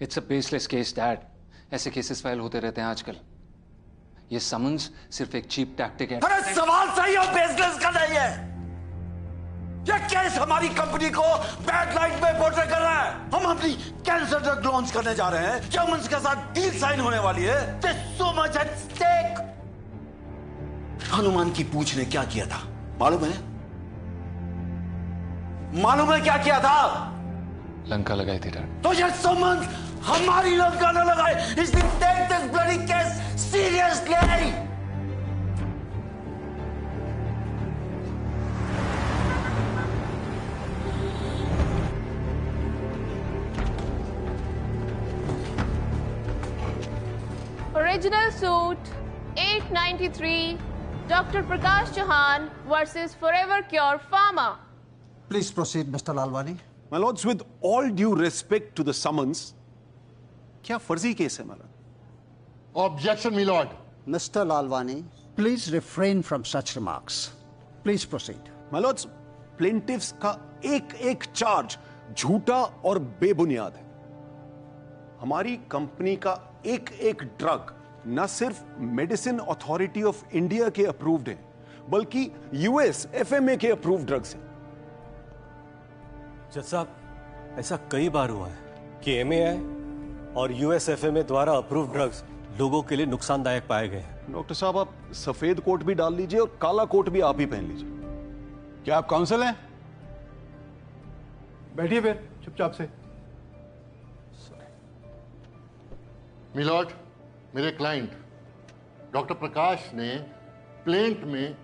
It's a baseless case dad. ऐसे cases file होते रहते हैं आजकल। ये समन्स सिर्फ एक चीप टैक्टिक है। अरे सवाल सही और बेसलेस का नहीं है। ये केस हमारी कंपनी को बैड लाइट में पोर्ट्रे कर रहा है। हम अपनी कैंसर ड्रग लॉन्च करने जा रहे हैं। जर्मन्स के साथ डील साइन होने वाली है। There's so much at stake। Hanuman की पूंछ ने क्या किया था मालूम है? मालूम है क्या किया था? लंका लगाई थी डैड। तो ये समन्स हमारी लंका न लगाए, इसलिए take this bloody case seriously. Original suit 893 Dr. Prakash Chauhan versus Forever Cure Pharma. Please proceed, Mr. Lalwani. My lords, with all due respect to the summons, क्या फर्जी केस है मेरा? Objection, my lord. Mr. Lalwani, please refrain from such remarks. Please proceed. My lords, plaintiffs का एक charge झूठा और बेबुनियाद है। हमारी कंपनी का एक ड्रग न सिर्फ मेडिसिन अथॉरिटी ऑफ इंडिया के अप्रूव्ड है, बल्कि यूएस एफएमए के अप्रूव्ड ड्रग्स हैं। जज साहब, ऐसा कई बार हुआ है कि एमएआई और यूएसएफएमए द्वारा अप्रूव्ड ड्रग्स लोगों के लिए नुकसानदायक पाए गए हैं। डॉक्टर साहब, आप सफेद कोट भी डाल लीजिए और काला कोट भी आप ही पहन लीजिए। क्या आप काउंसिल हैं? बैठिए फिर चुपचाप से। मिलॉर्ड, मेरे क्लाइंट डॉक्टर प्रकाश ने प्लेंट में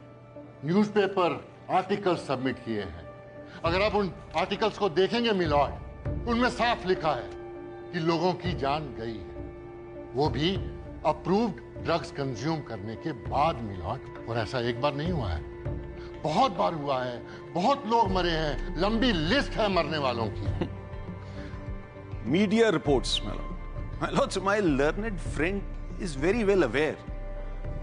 न्यूज़पेपर आर्टिकल सबमिट किए हैं। अगर आप उन आर्टिकल्स को देखेंगे मिलॉर्ड, उनमें साफ लिखा है कि लोगों की जान गई है, वो भी अप्रूव्ड ड्रग्स कंज्यूम करने के बाद मिलॉर्ड। और ऐसा एक बार नहीं हुआ है, बहुत बार हुआ है। बहुत लोग मरे हैं, लंबी लिस्ट है मरने वालों की। Media reports My lords, my learned friend is very well aware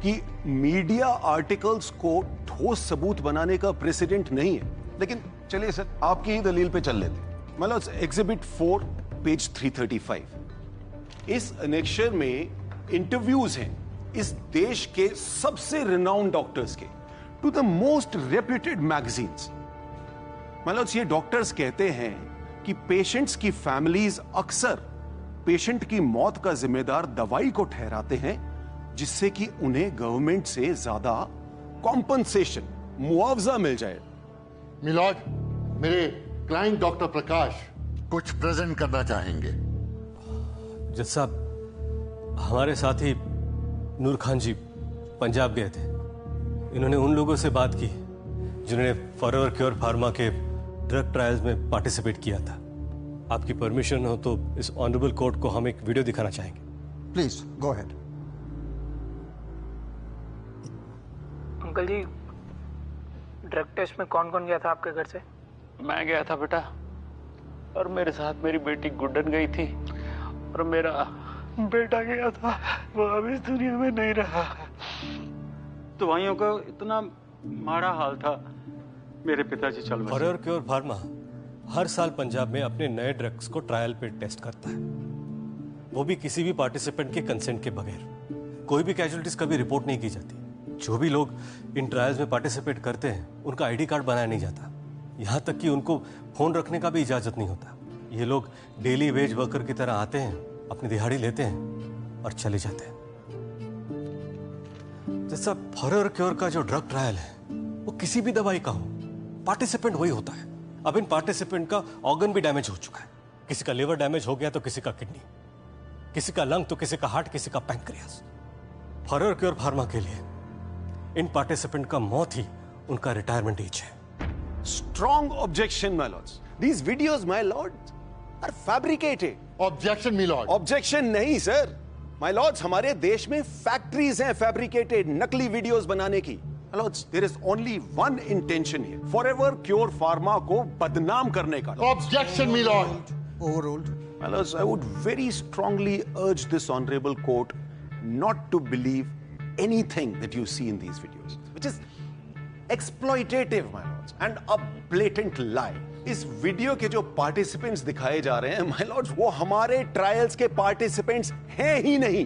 कि मीडिया आर्टिकल्स को ठोस सबूत बनाने का प्रेसिडेंट नहीं है। लेकिन चलिए सर, आपकी ही दलील पे चल लेते हैं। My lords, exhibit 4 page 335। इस अनेक्शर में इंटरव्यूज हैं इस देश के सबसे रिनाउंड डॉक्टर्स के to the most reputed magazines. My lords, ये डॉक्टर्स कहते हैं कि पेशेंट्स की फैमिलीज अक्सर पेशेंट की मौत का जिम्मेदार दवाई को ठहराते हैं, जिससे कि उन्हें गवर्नमेंट से ज्यादा कॉम्पनसेशन, मुआवजा मिल जाए। मिलॉर्ड, मेरे क्लाइंट डॉक्टर प्रकाश कुछ प्रेजेंट करना चाहेंगे। जज साहब, हमारे साथी नूर खान जी पंजाब गए थे। इन्होंने उन लोगों से बात की जिन्होंने फॉरएवर क्योर फार्मा के ड्रग ट्रायल्स में पार्टिसिपेट किया था। आपकी परमिशन हो तो इस ऑनरेबल कोर्ट को हम एक वीडियो दिखाना चाहेंगे। Please go ahead. Uncle ji, drug test में कौन कौन गया था आपके घर से? मैं गया था बेटा, और मेरे साथ मेरी बेटी गुड्डन गई थी, और मेरा बेटा गया था। वो अब इस दुनिया में नहीं रहा। दवाइयों का इतना माड़ा हाल था, मेरे पिताजी चल बसे। फॉरएवर क्योर फार्मा हर साल पंजाब में अपने नए ड्रग्स को ट्रायल पे टेस्ट करता है, वो भी किसी भी पार्टिसिपेंट के कंसेंट के बगैर। कोई भी कैजुअलिटीज कभी रिपोर्ट नहीं की जाती। जो भी लोग इन ट्रायल्स में पार्टिसिपेट करते हैं, उनका आईडी कार्ड बनाया नहीं जाता। यहाँ तक कि उनको फोन रखने का भी इजाजत नहीं होता। ये लोग डेली वेज वर्कर की तरह आते हैं, अपनी दिहाड़ी लेते हैं और चले जाते हैं। जैसा फॉरएवर क्योर का जो ड्रग ट्रायल है, वो किसी भी दवाई का हो, पार्टिसिपेंट वही होता है। अब इन पार्टिसिपेंट का ऑर्गन भी डैमेज हो चुका है। किसी का लिवर डैमेज हो गया तो किसी का किडनी, किसी का लंग तो किसी का हार्ट, किसी का पैंक्रियास। फॉरएवर क्योर फार्मा के लिए इन पार्टिसिपेंट का मौत ही उनका रिटायरमेंट एज है। Strong objection my lords. These videos my lords are fabricated. Objection my lord. Objection नहीं सर, माय लॉर्ड्स, हमारे देश में फैक्ट्रीज हैं फैब्रिकेटेड नकली वीडियोस बनाने की। My lords, there is only one intention here. Forever Cure Pharma को बदनाम करने का। Objection, my lord. Overruled. My lords, I would very strongly urge this honorable court not to believe anything that you see in these videos, which is exploitative, my lords, and a blatant lie. इस video के जो participants दिखाए जा रहे हैं my Lord's, वो हमारे trials के पार्टिसिपेंट्स हैं ही नहीं।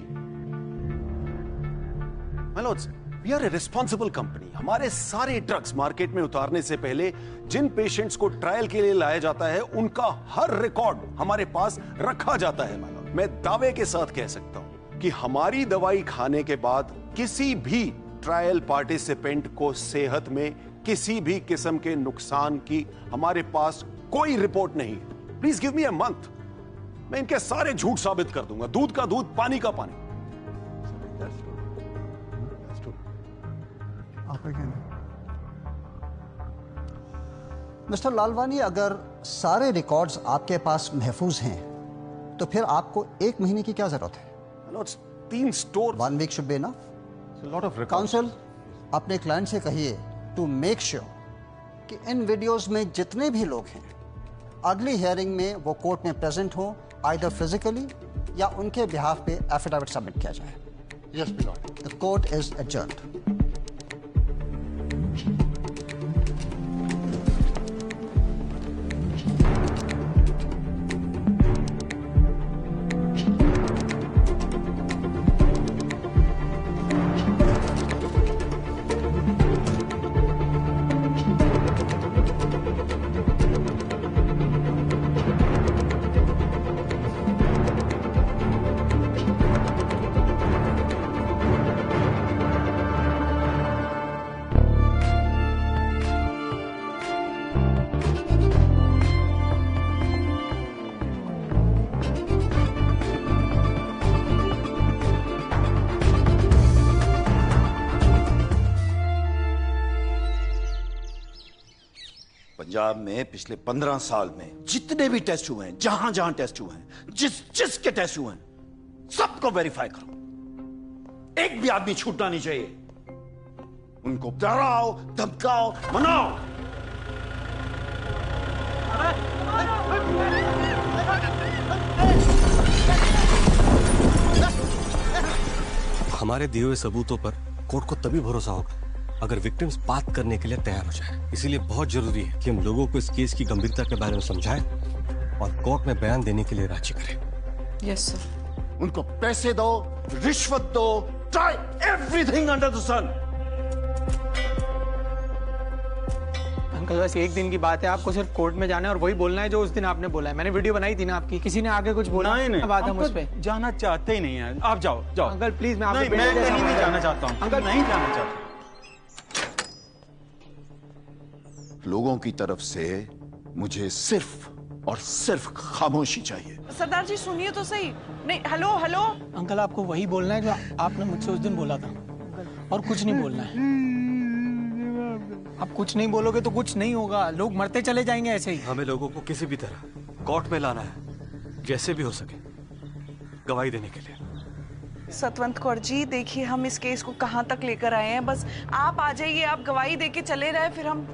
My lords, we are a responsible company. हमारे सारे ड्रग्स मार्केट में उतारने से पहले जिन पेशेंट्स को ट्रायल के लिए लाया जाता है उनका हर रिकॉर्ड हमारे पास रखा जाता है। माय लॉर्ड, मैं दावे के साथ कह सकता हूं कि हमारी दवाई खाने के बाद किसी भी ट्रायल पार्टिसिपेंट को सेहत में किसी भी किस्म के नुकसान की हमारे पास कोई रिपोर्ट नहीं है। Please give me a month, मैं इनके सारे झूठ साबित कर दूंगा। दूध का दूध, पानी का पानी। मिस्टर लालवानी, अगर सारे रिकॉर्ड्स आपके पास महफूज हैं तो फिर आपको 1 महीने की क्या जरूरत है? 3 store. 1 week should be enough. Lot of counsel, अपने क्लाइंट से कहिए टू मेक श्योर कि इन वीडियोस में जितने भी लोग हैं अगली हियरिंग में वो कोर्ट में प्रेजेंट हो, आइदर फिजिकली या उनके बिहाफ पे एफिडेविट सबमिट किया जाए। Yes my Lord. The court is adjourned. Punjab में पिछले 15 साल में जितने भी टेस्ट हुए हैं, जहां जहां टेस्ट हुए हैं, जिसके टेस्ट हुए हैं, सबको वेरीफाई करो। एक भी आदमी छूटना नहीं चाहिए। उनको डराओ, धमकाओ, मनाओ। हमारे दिए हुए सबूतों पर कोर्ट को तभी भरोसा होगा अगर विक्टिम्स बात करने के लिए तैयार हो जाए। इसीलिए बहुत जरूरी है कि हम लोगों को इस केस की गंभीरता के बारे में समझाएं और कोर्ट में बयान देने के लिए राजी करें। Yes sir. उनको पैसे दो, रिश्वत दो, try everything under the sun. Uncle बस एक दिन की बात है, आपको सिर्फ कोर्ट में जाना है और वही बोलना है जो उस दिन आपने बोला है। मैंने वीडियो बनाई थी ना आपकी, किसी ने आगे कुछ बोला? नहीं, बात हम उस पे जाना चाहते ही नहीं है। आप जाओ जाओ। अंकल प्लीज, मैं आपके मैं कहीं नहीं जाना चाहता हूँ। अंकल नहीं जाना चाहता। लोगों की तरफ से मुझे सिर्फ और सिर्फ खामोशी चाहिए। सरदार जी सुनिए तो सही। नहीं, हेलो हेलो। अंकल आपको वही बोलना है जो आपने मुझसे उस दिन बोला था, और कुछ नहीं बोलना है। आप कुछ नहीं बोलोगे तो कुछ नहीं होगा, लोग मरते चले जाएंगे ऐसे ही। हमें लोगों को किसी भी तरह कोर्ट में लाना है, जैसे भी हो सके, गवाही देने के लिए। सतवंत कौर जी देखिए, हम इस केस को कहाँ तक लेकर आए हैं, बस आप आ जाइए, आप गवाही देके चले रहे, फिर हम।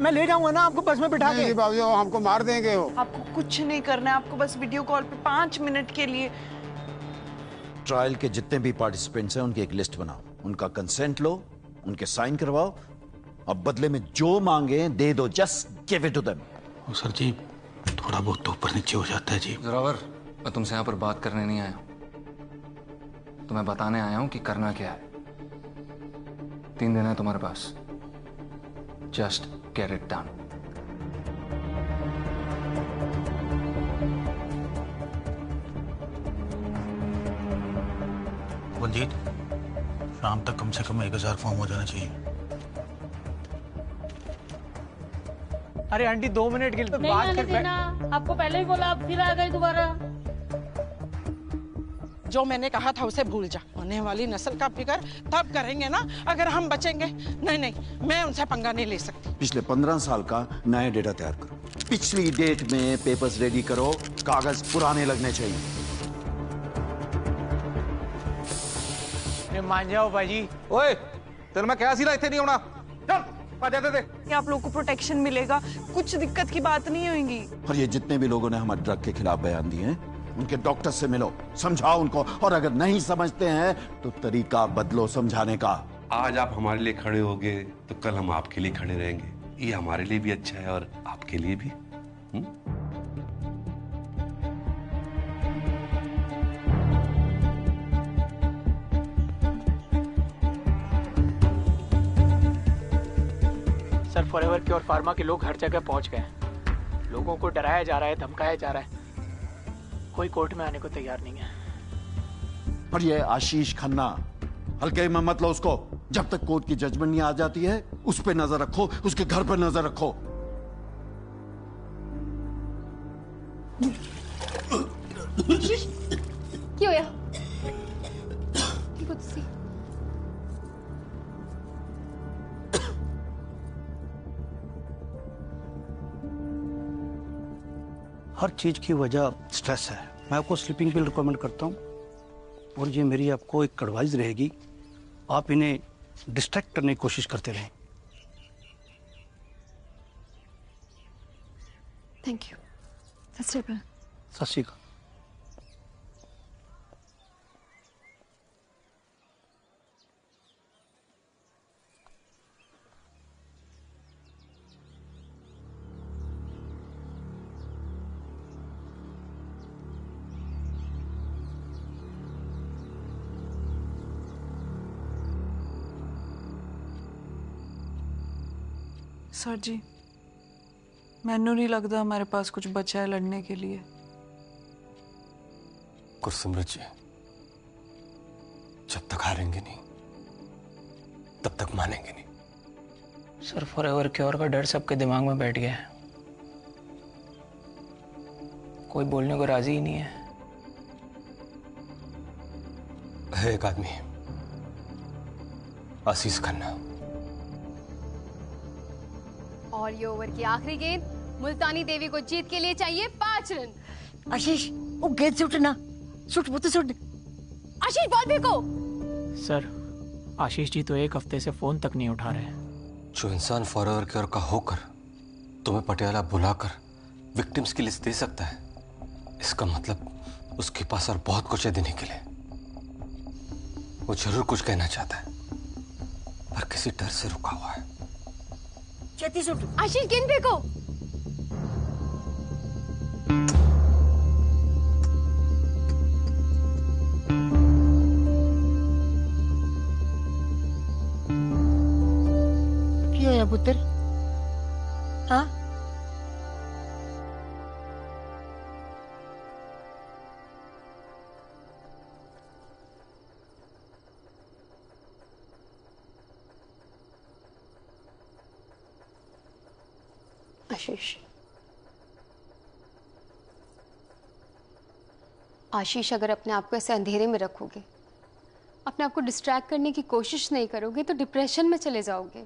मैं ले जाऊंगा ना आपको बस में बिठा के। बाबू हमको मार देंगे हो। आपको कुछ नहीं करना है, आपको बस वीडियो कॉल पे 5 मिनट के लिए। ट्रायल के जितने भी पार्टिसिपेंट्स हैं उनकी एक लिस्ट बनाओ, उनका कंसेंट लो, उनके साइन करवाओ, अब बदले में जो मांगे दे दो। Just give it to them. Sir ji थोड़ा बहुत तो ऊपर नीचे हो जाता है जी। जोरावर, मैं तुमसे यहाँ पर बात करने नहीं आया, तुम्हें बताने आया हूँ कि करना क्या है। 3 दिन है तुम्हारे पास, just get it done. Baljeet, शाम तक कम से कम 1000 फॉर्म हो जाना चाहिए। अरे आंटी 2 मिनट के लिए नहीं बात आने कर। देना, आपको पहले ही बोला, आप फिर आ गए दोबारा। जो मैंने कहा था उसे भूल जा। होने वाली नस्ल का फिक्र तब करेंगे ना अगर हम बचेंगे। नहीं नहीं, मैं उनसे पंगा नहीं ले सकती। पिछले 15 साल का नया डेटा तैयार करो, पिछली डेट में पेपर्स रेडी करो, कागज पुराने लगने चाहिए। मान जाओ भाजी। ओए तेरे मैं क्या सीधा इतने नहीं होना, चल दे। आप लोगों को प्रोटेक्शन मिलेगा, कुछ दिक्कत की बात नहीं होगी। और ये जितने भी लोगों ने हमारे ड्रग के खिलाफ बयान दिए हैं उनके डॉक्टर से मिलो, समझाओ उनको, और अगर नहीं समझते हैं तो तरीका बदलो समझाने का। आज आप हमारे लिए खड़े होगे तो कल हम आपके लिए खड़े रहेंगे। ये हमारे लिए भी अच्छा है और आपके लिए भी। सर फॉरएवर क्योर फार्मा के लोग हर जगह पहुंच गए हैं। लोगों को डराया जा रहा है, धमकाया जा रहा है। कोई कोर्ट में आने को तैयार नहीं है। पर ये आशीष खन्ना, हल्के में मत लो उसको। जब तक कोर्ट की जजमेंट नहीं आ जाती है, उस पे नजर रखो, उसके घर पर नजर रखो। क्यों या? कुछ सी हर चीज की वजह स्ट्रेस है। मैं आपको स्लीपिंग पिल रिकमेंड करता हूँ, और ये मेरी आपको एक एडवाइस रहेगी, आप इन्हें डिस्ट्रैक्ट करने की कोशिश करते रहें। Thank you. सत श्री अकाल। सत श्री अकाल। सर जी, मैनू नहीं लगता हमारे पास कुछ बचा है लड़ने के लिए। गुरसिमरत जी, जब तक हारेंगे नहीं तब तक मानेंगे नहीं। सर फॉरएवर क्योर का डर सबके दिमाग में बैठ गया है। कोई बोलने को राजी ही नहीं है। एक आदमी, आशीष खन्ना। और ये ओवर की आखिरी गेंद मुल्तानी देवी को जीत के लिए चाहिए 5 रन। आशीष, वो गेंद से उठना, सुट वो तो सुट। आशीष बॉल फेंको। सर आशीष जी तो एक हफ्ते से फोन तक नहीं उठा रहे। जो इंसान फॉरएवर क्योर का होकर तुम्हें पटियाला बुलाकर विक्टिम्स की लिस्ट दे सकता है, इसका मतलब उसके पास और बहुत कुछ है देने के लिए। वो जरूर कुछ कहना चाहता है, पर किसी डर से रुका हुआ है। आशीष गेंद फेंको। क्यों है पुत्र? हाँ? आशीष, अगर अपने आप को ऐसे अंधेरे में रखोगे, अपने आप को डिस्ट्रैक्ट करने की कोशिश नहीं करोगे, तो डिप्रेशन में चले जाओगे।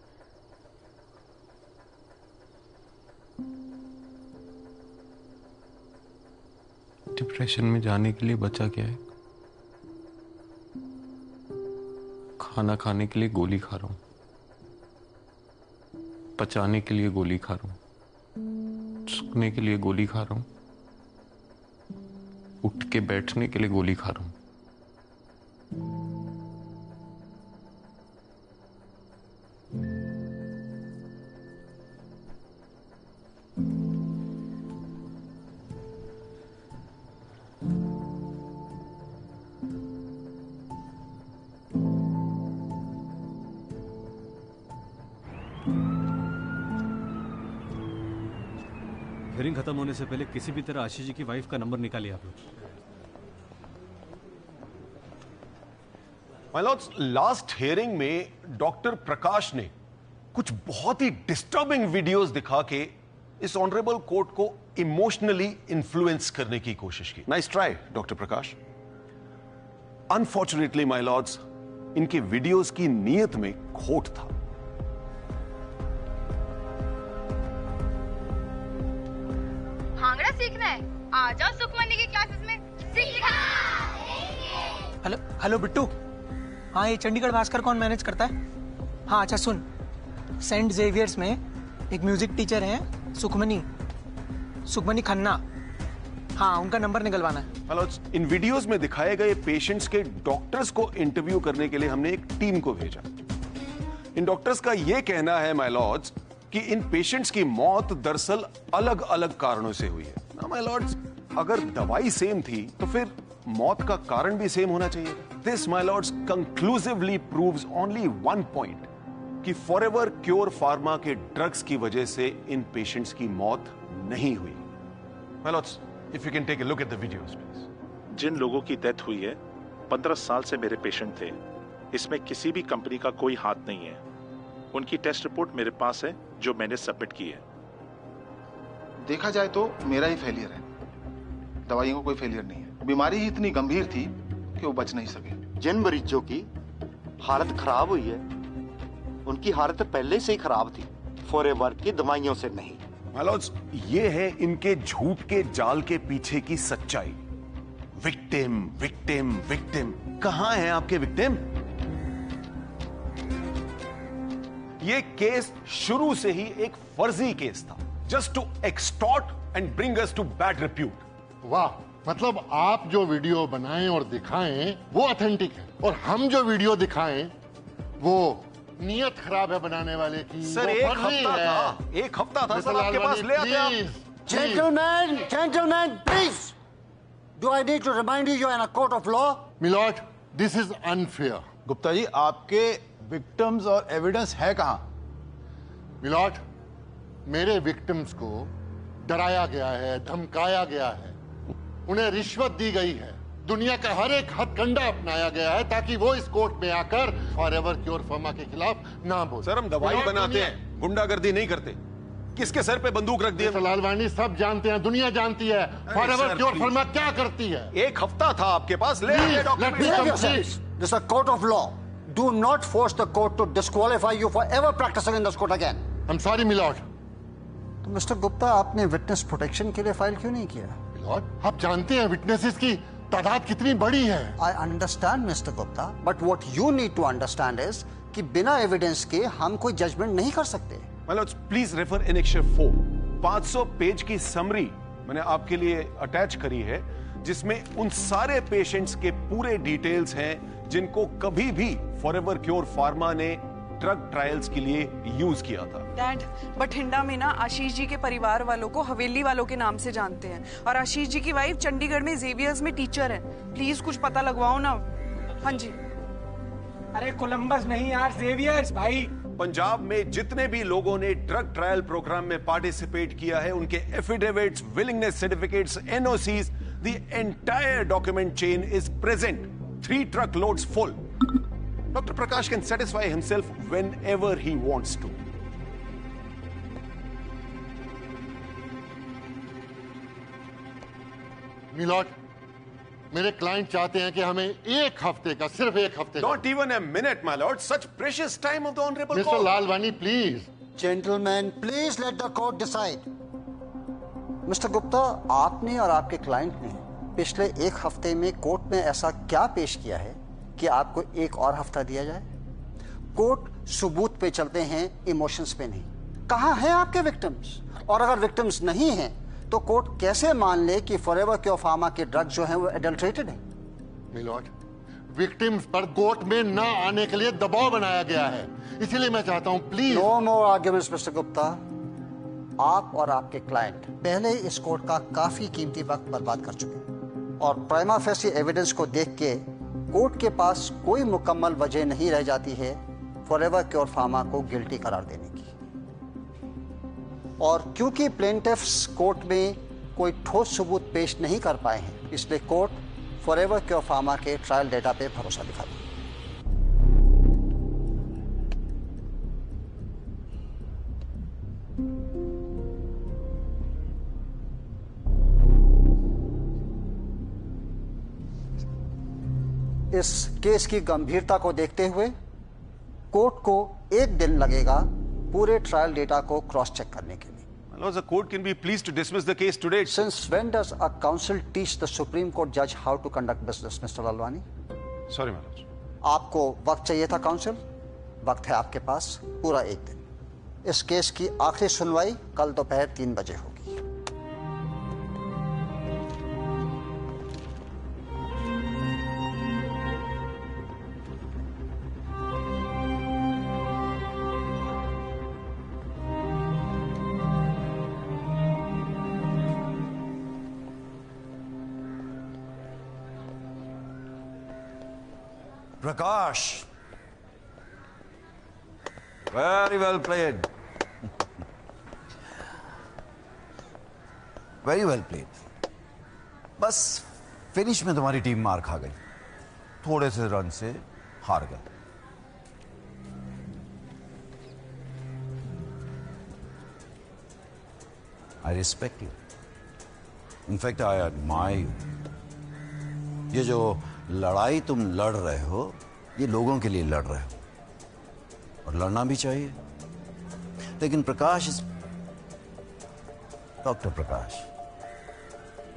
डिप्रेशन में जाने के लिए बचा क्या है? खाना खाने के लिए गोली खा रहा हूं, पचाने के लिए गोली खा रहा हूं, सोने के लिए गोली खा रहा हूं, उठ के बैठने के लिए गोली खा रहा हूं। हियरिंग खत्म होने से पहले किसी भी तरह आशीष जी की वाइफ का नंबर निकालिए आप लोग। माय लॉर्ड्स, लास्ट हियरिंग में डॉक्टर प्रकाश ने कुछ बहुत ही डिस्टर्बिंग वीडियोस दिखा के इस ऑनरेबल कोर्ट को इमोशनली इन्फ्लुएंस करने की कोशिश की। Nice try doctor Prakash. Unfortunately my Lord's, इनके वीडियोस की नीयत में खोट था। भांगड़ा सीखना है? आ जाओ सुखमनी की क्लासेस में सीखा। Hello hello Bittu. हाँ, ये चंडीगढ़ भास्कर कौन मैनेज करता है? हाँ अच्छा सुन, सेंट जेवियर्स में एक म्यूजिक टीचर हैं सुखमनी खन्ना। हाँ, उनका नंबर निकलवाना है। हेलो, इन वीडियोस में दिखाए गए पेशेंट्स के डॉक्टर्स को इंटरव्यू करने के लिए हमने एक टीम को भेजा। इन डॉक्टर्स का यह कहना है माय लॉर्ड्स कि इन पेशेंट्स की मौत दरअसल अलग अलग कारणों से हुई है। ना माय लॉर्ड्स, अगर दवाई सेम थी तो फिर मौत का कारण भी सेम होना चाहिए। This my lords conclusively proves only one point कि फॉरएवर क्योर फार्मा के ड्रग्स की वजह से इन पेशेंट्स की मौत नहीं हुई। My lords, if you can take a look at the videos please. जिन लोगों की डेथ हुई है 15 साल से मेरे पेशेंट थे, इसमें किसी भी कंपनी का कोई हाथ नहीं है। उनकी टेस्ट रिपोर्ट मेरे पास है जो मैंने सबमिट की है। देखा जाए तो मेरा ही फेलियर है, दवाइयों का कोई फेलियर नहीं है। बीमारी ही इतनी गंभीर थी कि वो बच नहीं सके। जिन मरीजों की हालत खराब हुई है उनकी हालत पहले से ही खराब थी, फॉरएवर की दवाइयों से नहीं। माय लॉर्ड्स, ये है इनके झूठ के जाल के पीछे की सच्चाई। विक्टिम विक्टिम विक्टिम, कहां है आपके विक्टिम? ये केस शुरू से ही एक फर्जी केस था, just to extort and bring us to bad repute. वाह, मतलब आप जो वीडियो बनाएं और दिखाएं वो ऑथेंटिक है, और हम जो वीडियो दिखाएं वो नियत खराब है बनाने वाले की। सर, एक हफ्ता था सर, आपके पास ले आते आप। Gentlemen, please. Do I need to remind you you're in a court of law? Milord, this is unfair. Gupta ji, आपके विक्टिम्स और एविडेंस है कहां? मिलॉर्ड, मेरे विक्टिम्स को डराया गया है, धमकाया गया है, उन्हें रिश्वत दी गई है, दुनिया का हर एक हथकंडा अपनाया गया है ताकि वो इस कोर्ट में आकर फॉरएवर क्योर फार्मा के खिलाफ ना बोले। सर, हम दवाई बनाते हैं, गुंडागर्दी नहीं करते। किसके सर पे बंदूक रख दिया? लालवानी, सब जानते हैं, दुनिया जानती है फॉरएवर क्योर फार्मा क्या करती है। एक हफ्ता था आपके पास, ले आइए document. This is a court of law. Do not force the court to disqualify you for ever practicing in this court again. I'm sorry, my lord. तो मिस्टर गुप्ता, आपने विटनेस प्रोटेक्शन के लिए फाइल क्यों नहीं किया? लॉर्ड, आप जानते हैं विटनेसेस की तादाद कितनी बड़ी है। I understand, mister Gupta, but what you need to understand is कि बिना एविडेंस के हम कोई जजमेंट नहीं कर सकते। My lords, please refer Annexure 4. 500 page की समरी मैंने आपके लिए अटैच करी है, जिसमें उन सारे पेशेंट्स के पूरे डिटेल्स हैं जिनको कभी भी फॉरएवर क्योर फार्मा ने ड्रग ट्रायल्स के लिए यूज किया था। डैड, बठिंडा में ना आशीष जी के परिवार वालों को हवेली वालों के नाम से जानते हैं, और आशीष जी की वाइफ चंडीगढ़ में जेवियर्स में टीचर है। प्लीज कुछ पता लगवाओ ना। हाँ जी। अरे कोलंबस नहीं यार, जेवियर्स भाई। पंजाब में जितने भी लोगों ने ड्रग ट्रायल प्रोग्राम में पार्टिसिपेट किया है, उनके affidavits, willingness certificates, NOCs, the entire document chain is present. 3 truck loads full. Dr. Prakash can satisfy himself whenever he wants to. My lord, मेरे क्लाइंट चाहते हैं कि हमें एक हफ्ते का, सिर्फ एक हफ्ते का। Not even a minute, my lord. Such precious time of the honorable court. Mr. Lalwani, please. Gentlemen, please let the court decide. Mister Gupta, आपने और आपके क्लाइंट ने पिछले एक हफ्ते में कोर्ट में ऐसा क्या पेश किया है कि आपको एक और हफ्ता दिया जाए? कोर्ट सबूत पे चलते हैं, इमोशंस पे नहीं। कहां हैं आपके विक्टिम्स? और अगर विक्टिम्स नहीं हैं तो कोर्ट कैसे मान ले कि फॉरएवर क्योर फार्मा के ड्रग्स जो हैं वो एडल्ट्रेटेड हैं? मिलॉर्ड, विक्टिम्स पर कोर्ट में ना आने के लिए दबाव बनाया गया है, इसीलिए मैं चाहता हूं please. No more arguments mister Gupta. आप और आपके क्लाइंट पहले इस कोर्ट का काफी कीमती वक्त बर्बाद कर चुके हैं, और प्राइमा फेसी एविडेंस को देख के कोर्ट के पास कोई मुकम्मल वजह नहीं रह जाती है फॉरएवर क्योर फार्मा को गिल्टी करार देने की। और क्योंकि प्लेंटिफ्स कोर्ट में कोई ठोस सबूत पेश नहीं कर पाए हैं, इसलिए कोर्ट फॉरएवर क्योर फार्मा के ट्रायल डेटा पे भरोसा दिखाती है। इस केस की गंभीरता को देखते हुए कोर्ट को 1 दिन लगेगा पूरे ट्रायल डेटा को क्रॉस चेक करने के लिए। The court can be pleased to dismiss the case today. Since when does a council teach the Supreme Court judge how to conduct business, Mr. Lalwani? Sorry, my lord. आपको वक्त चाहिए था council, वक्त है आपके पास पूरा 1 दिन। इस केस की आखिरी सुनवाई कल दोपहर 3 बजे होगी। Prakash, very well played, very well played. बस फिनिश में तुम्हारी टीम मार खा गई, थोड़े से रन से हार गए। I respect you, in fact I admire you. ये जो लड़ाई तुम लड़ रहे हो, ये लोगों के लिए लड़ रहे हो और लड़ना भी चाहिए। लेकिन प्रकाश, डॉक्टर प्रकाश,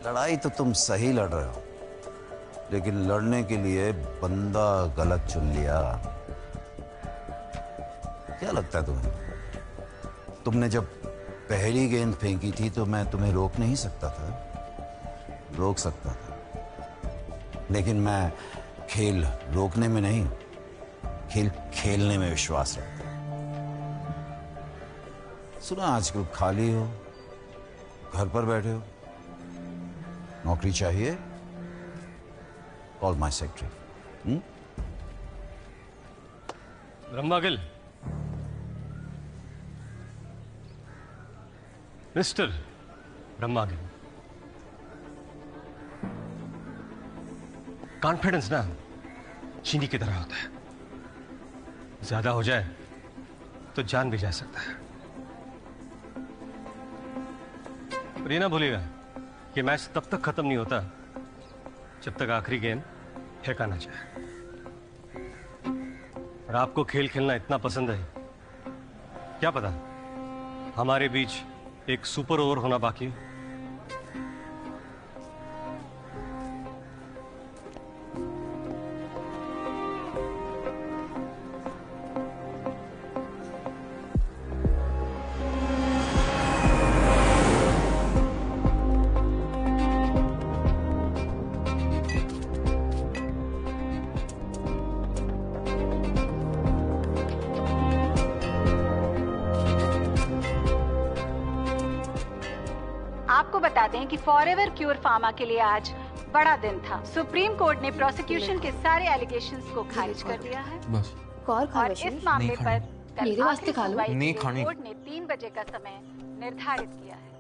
लड़ाई तो तुम सही लड़ रहे हो, लेकिन लड़ने के लिए बंदा गलत चुन लिया। क्या लगता है तुम्हें? तुमने जब पहली गेंद फेंकी थी तो मैं तुम्हें रोक नहीं सकता था? रोक सकता था, लेकिन मैं खेल रोकने में नहीं, खेल खेलने में विश्वास रखता हूं। सुना आजकल खाली हो, घर पर बैठे हो, नौकरी चाहिए? Call my secretary. Brahma Gill, mister Brahma Gill, confidence ना चीनी की तरह होता है, ज्यादा हो जाए तो जान भी जा सकता है। और ये ना भूलिएगा कि मैच तब तक खत्म नहीं होता जब तक आखिरी गेंद फेंका ना जाए। और आपको खेल खेलना इतना पसंद है, क्या पता हमारे बीच एक सुपर ओवर होना बाकी है। आपको बता दें कि फॉरएवर क्योर फार्मा के लिए आज बड़ा दिन था। सुप्रीम कोर्ट ने प्रोसिक्यूशन के सारे एलिगेशंस को खारिज कर दिया है। बस और इस मामले पर कल मेरे वास्ते खा लो। सुनवाई नहीं के लिए खानी। कोर्ट ने 3 बजे का समय निर्धारित किया है।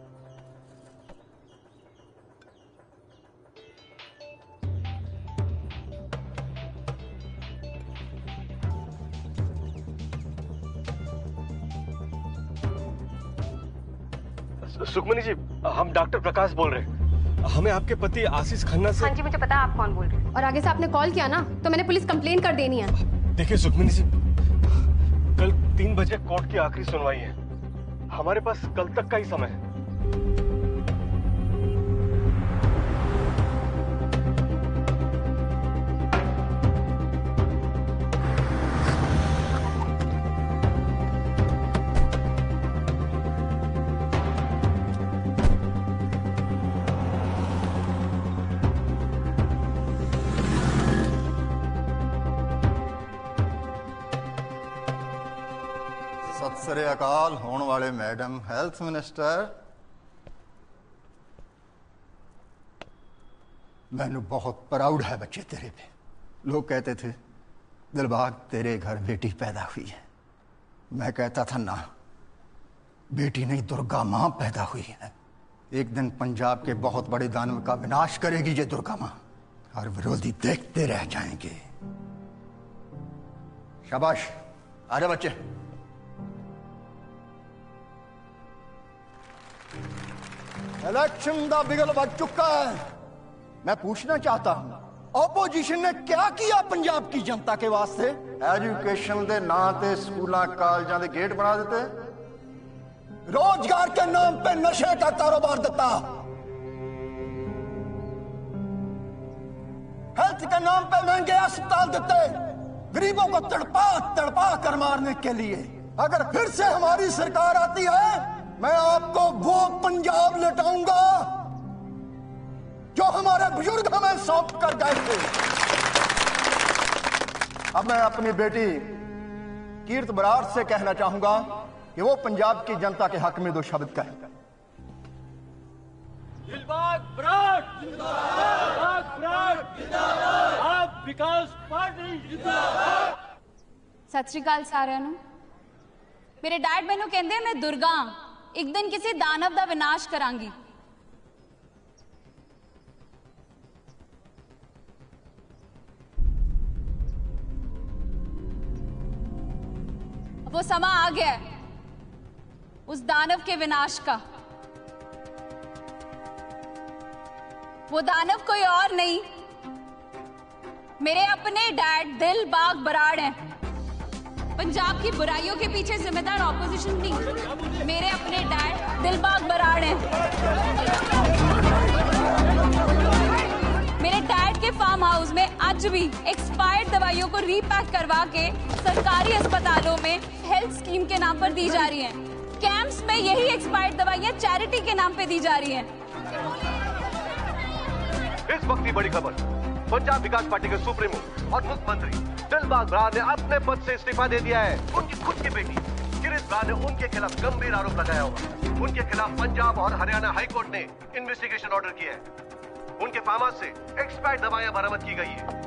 सुखमनी जी, हम डॉक्टर प्रकाश बोल रहे हैं। हमें आपके पति आशीष खन्ना से। हाँ जी, मुझे पता है आप कौन बोल रहे हैं। और आगे से आपने कॉल किया ना तो मैंने पुलिस कंप्लेन कर देनी है। देखिए सुखमनी जी, कल 3 बजे कोर्ट की आखिरी सुनवाई है। हमारे पास कल तक का ही समय है। सत श्री अकाल होने वाले मैडम हेल्थ मिनिस्टर, मैनू बहुत प्राउड है बच्चे तेरे पे। लोग कहते थे दिलबाग तेरे घर बेटी पैदा हुई है, मैं कहता था ना, बेटी नहीं दुर्गा मां पैदा हुई है। एक दिन पंजाब के बहुत बड़े दानव का विनाश करेगी ये दुर्गा मां, और विरोधी देखते रह जाएंगे। शाबाश, आजा बच्चे। इलेक्शन का बिगल बज चुका है। मैं पूछना चाहता हूं, ऑपोजिशन ने क्या किया पंजाब की जनता के वास्ते? एजुकेशन के नाम पे स्कूलों कॉलेजों के गेट बना देते, रोजगार के नाम पे नशे का कारोबार देता, हेल्थ के नाम पे महंगे अस्पताल देते, गरीबों को तड़पा तड़पा कर मारने के लिए। अगर फिर से हमारी सरकार आती है, मैं आपको वो पंजाब लौटाऊंगा जो हमारे बुजुर्ग हमें सौंप कर गए थे। अब मैं अपनी बेटी कीर्त बराड़ से कहना चाहूंगा कि वो पंजाब की जनता के हक में 2 शब्द कहे। दिलबाग ब्राड जिंदाबाद, ब्राड जिंदाबाद, आप विकास पार्टी जिंदाबाद। सत श्री अकाल सारिਆਂ ਨੂੰ। ਮੇਰੇ ਡੈਡ ਮੈਨੂੰ ਕਹਿੰਦੇ ਮੈਂ ਦੁਰਗਾ ਇੱਕ ਦਿਨ ਕਿਸੇ ਦਾਨਵ ਦਾ ਵਿਨਾਸ਼ ਕਰਾਂਗੀ। वो समा आ गया है उस दानव के विनाश का। वो दानव कोई और नहीं, मेरे अपने डैड दिलबाग बराड़ हैं। पंजाब की बुराइयों के पीछे जिम्मेदार ऑपोजिशन नहीं, मेरे अपने डैड दिलबाग बराड़ हैं। मेरे डैड के फार्म हाउस में आज भी एक्सपायर्ड दवाइयों को रीपैक करवा के सरकारी अस्पतालों में हेल्थ स्कीम के नाम पर दी जा रही हैं। कैंप्स में यही एक्सपायर्ड दवाइयां चैरिटी के नाम पे दी जा रही हैं। इस वक्त की बड़ी खबर, पंजाब विकास पार्टी के सुप्रीमो और मुख्यमंत्री दिलबाग बराड़ ने अपने पद से इस्तीफा दे दिया है। उनकी खुद की बेटी किरित बराड़ ने उनके खिलाफ गंभीर आरोप लगाया हुआ है। उनके खिलाफ पंजाब और हरियाणा हाईकोर्ट ने इन्वेस्टिगेशन ऑर्डर किया है। उनके फार्म हाउस से एक्सपायर्ड दवाइयां बरामद की गई है।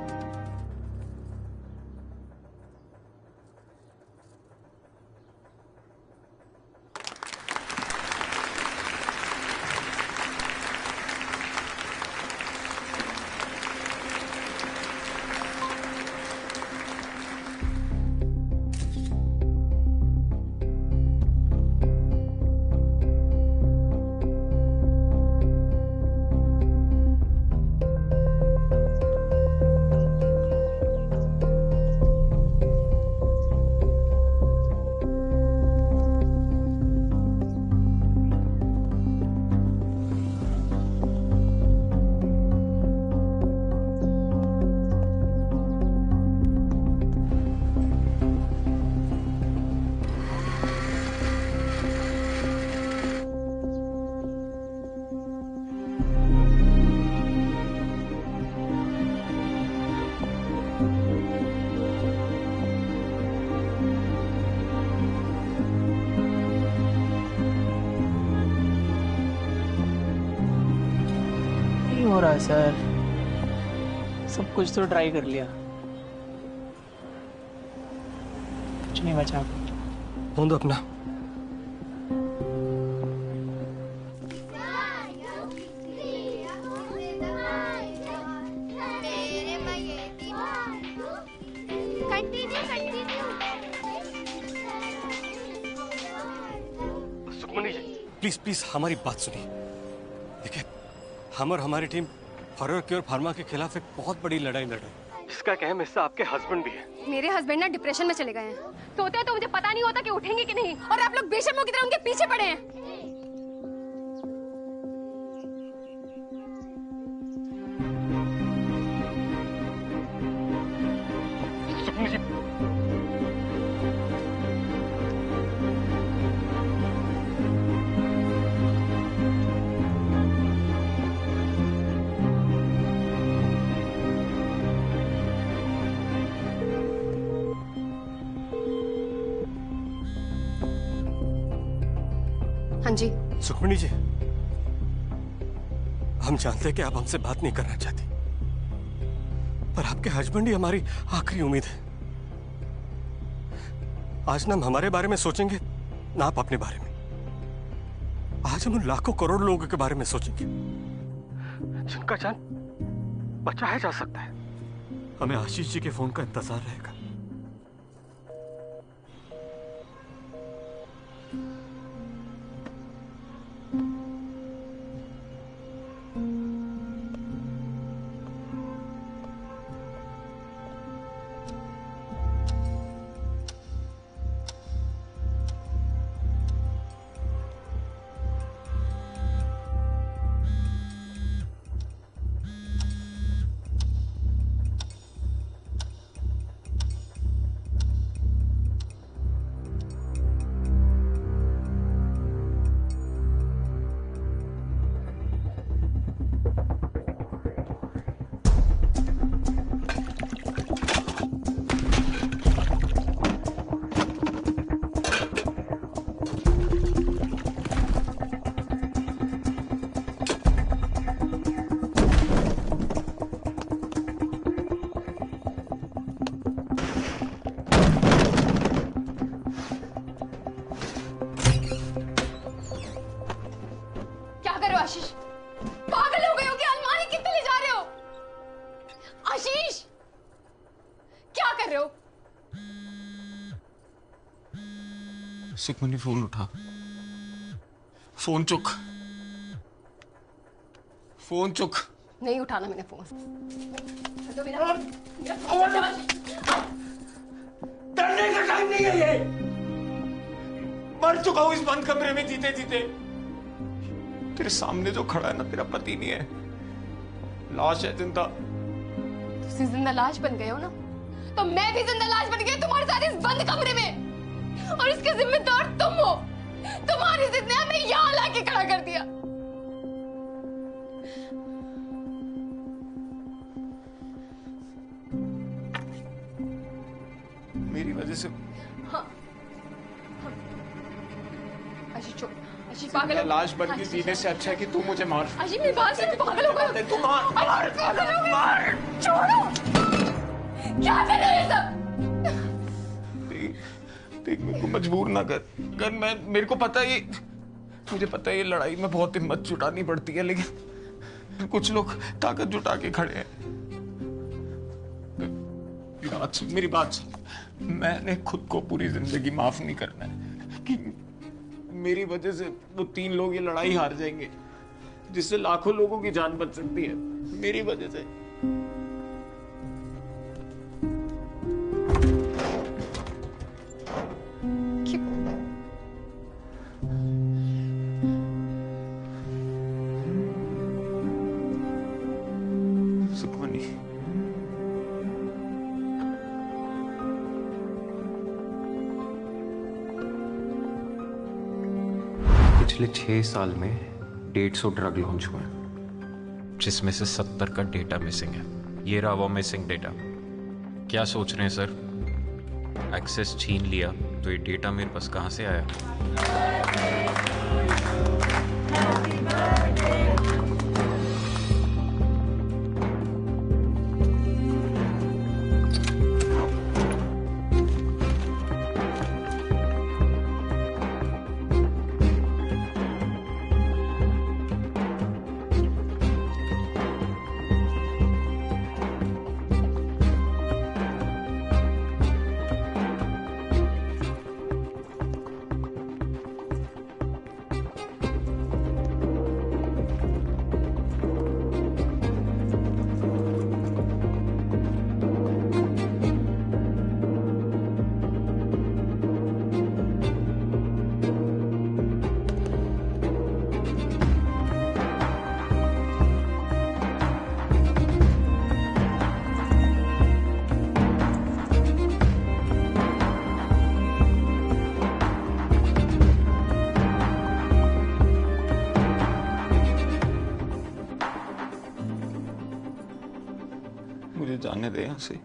हो रहा है सर, सब कुछ तो ट्राई कर लिया, कुछ नहीं बचा। फोन दो अपना। सुखमनी जी प्लीज प्लीज हमारी बात सुनिए। देखिए हम और हमारी टीम फॉरवर क्योर फार्मा के खिलाफ एक बहुत बड़ी लड़ाई लड़ रही है, जिसका एक अहम हिस्सा आपके हस्बैंड भी है। मेरे हस्बैंड ना डिप्रेशन में चले गए हैं, सोते तो मुझे पता नहीं होता कि उठेंगे कि नहीं, और आप लोग बेशर्मों की तरह उनके पीछे पड़े हैं। हाँ जी सुखमणी जी, हम जानते हैं कि आप हमसे बात नहीं करना चाहती, पर आपके हस्बैंड ही हमारी आखिरी उम्मीद है। आज ना हम हमारे बारे में सोचेंगे ना आप अपने बारे में। आज हम उन लाखों करोड़ लोगों के बारे में सोचेंगे जिनका जान बचाया जा सकता है। हमें आशीष जी के फोन का इंतजार रहेगा। सुखमनी फोन उठा। फोन चुक। फोन चुक। नहीं उठाना मैंने फोन। डरने का टाइम नहीं है ये। मर चुका हूं इस बंद कमरे में जीते जीते। तेरे सामने जो खड़ा है ना तेरा पति नहीं है, लाश है जिंदा। तुम जिंदा लाश बन गए हो ना, तो मैं भी जिंदा लाश बन गई तुम्हारे साथ इस बंद कमरे में, और इसके जिम्मेदार तुम हो। तुम्हारी जिद ने हमें यहाँ लाके खड़ा कर दिया। मेरी वजह से। हाँ। आशीष चुप। आशीष पागल हो। लाश बन के जीने से अच्छा है कि तू मुझे मार। आशीष मेरी बात सुन, पागल हो गए। तू मार। मार। छोड़ो। क्या कर रहे हो ये सब? देख मेरे को मजबूर ना कर। अगर मेरे को पता है, मुझे पता है ये लड़ाई में बहुत हिम्मत जुटानी पड़ती है, लेकिन कुछ लोग ताकत जुटा के खड़े हैं। मेरी बात सुन। मैंने खुद को पूरी जिंदगी माफ नहीं करना है कि मेरी वजह से वो 3 लोग ये लड़ाई हार जाएंगे, जिससे लाखों लोगों की जान बच सकती है, मेरी वजह से। सुखमनी, पिछले 6 साल में 150 ड्रग लॉन्च हुए हैं, जिसमें से 70 का डेटा मिसिंग है। ये रहा वो मिसिंग डेटा। क्या सोच रहे हैं सर? एक्सेस छीन लिया तो ये डेटा मेरे पास कहां से आया? मुझे जाने दे यहाँ से,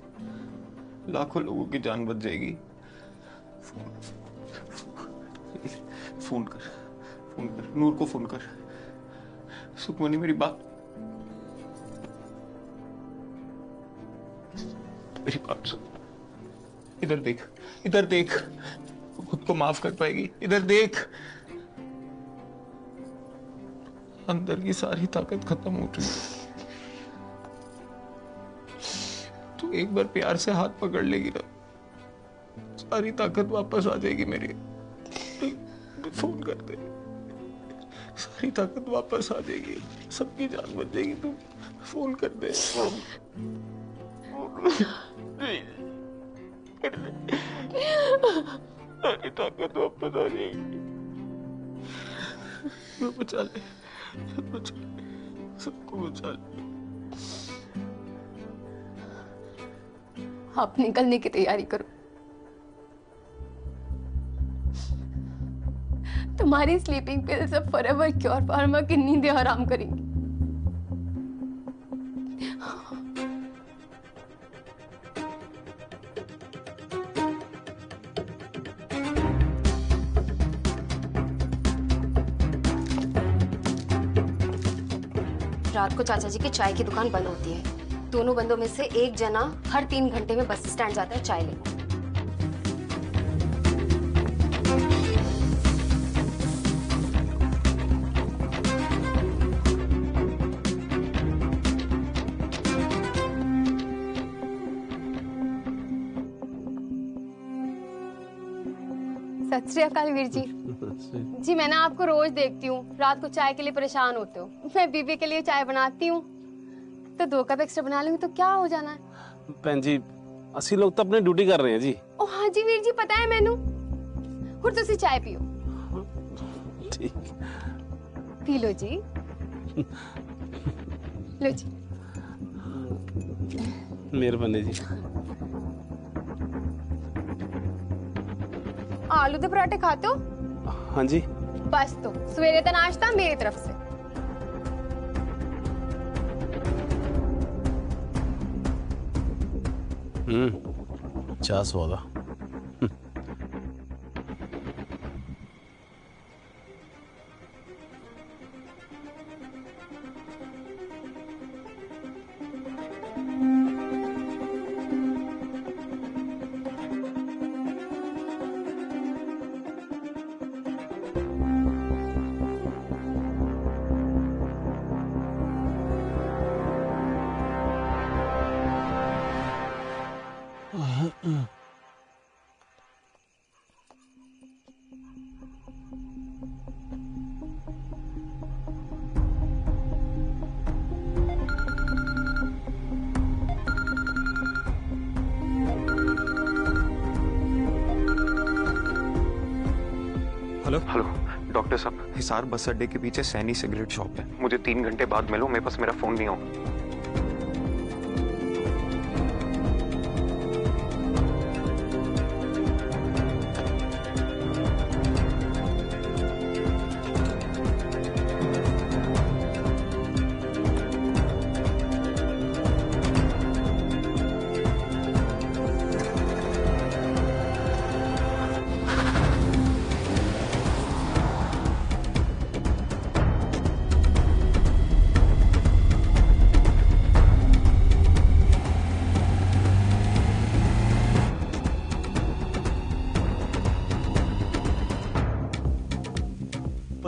लाखों लोगों की जान बच जाएगी। फोन कर नूर को फोन कर। सुखमनी मेरी बात सुन। इधर देख, खुद को माफ कर पाएगी। इधर देख, अंदर की सारी ताकत खत्म हो चुकी है। तू एक बार प्यार से हाथ पकड़ लेगी ना, सारी ताकत वापस आ जाएगी मेरी। फोन कर दे, सारी ताकत वापस आ जाएगी, सबकी जान बच जाएगी। तू फोन कर दे। सारी ताकत वापस आ जाएगी। बचा ले, सबको बचा ले। आप निकलने की तैयारी करो। तुम्हारी स्लीपिंग पिल्स अब फॉरएवर क्योर फार्मा की नींदें हराम करेंगी। रात को चाचा जी की चाय की दुकान बंद होती है। दोनों बंदों में से एक जना हर 3 घंटे में बस स्टैंड जाता है चाय लेने। सत श्री अकाल वीर जी। जी मैं ना आपको रोज देखती हूँ, रात को चाय के लिए परेशान होते हो। मैं बीबी के लिए चाय बनाती हूँ तो 2 कप एक्स्ट्रा बना लूंगी तो क्या हो जाना है। भैन जी असि लोग तो अपनी ड्यूटी कर रहे हैं जी। ओ हाँ जी वीर जी पता है मैनू। हुण तुसी चाय पियो। ठीक पी लो जी। लो जी। मेहरबानी जी। आलू के पराठे खाते हो? हाँ जी। बस तो सवेरे का नाश्ता मेरी तरफ से। चाह स्वादा। हेलो डॉक्टर साहब, हिसार बस अड्डे के पीछे सैनी सिगरेट शॉप है। मुझे 3 घंटे बाद मिलो, मेरे पास मेरा फोन नहीं होगा।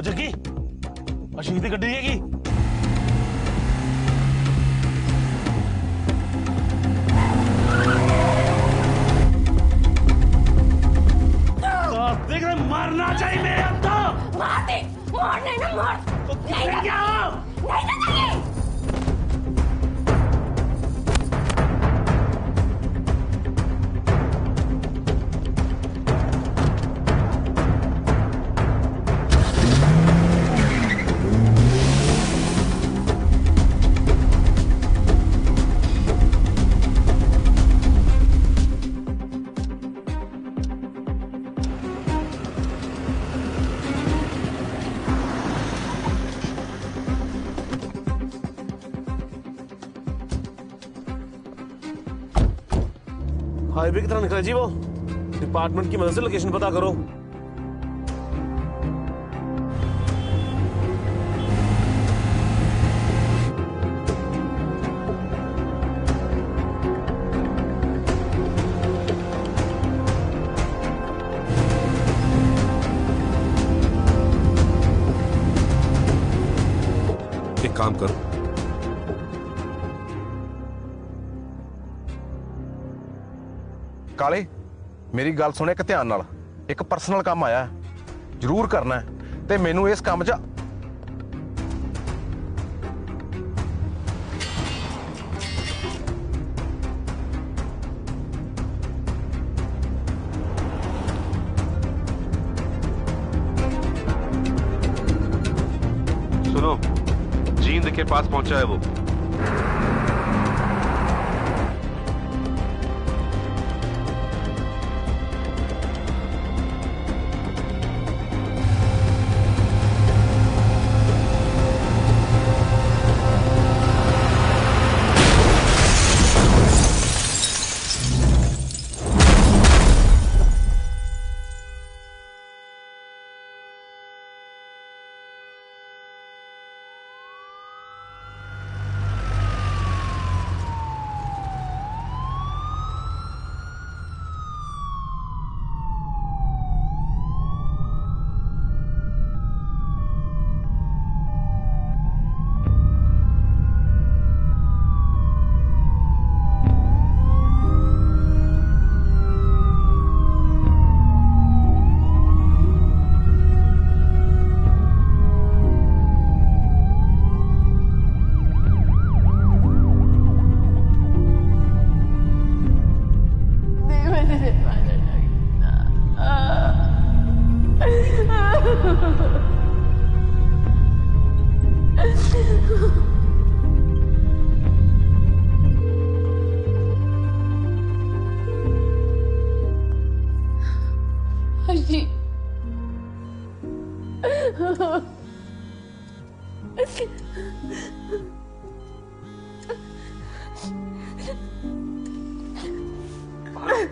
जग्गी अशीष दी गड्डी हैगी। देख रहे मारना चाहिए मेरे अब तो। मार दे, मारने ना मार। तो क्या हो? नहीं तो हाईवे की तरह निकला जी वो। डिपार्टमेंट की मदद से लोकेशन पता करो। एक काम करो, काले मेरी गल सुने एक ध्यान नाल। एक पर्सनल काम आया जरूर करना है ते मैनू इस काम च सुनो, जींद के पास पहुंचा है वो।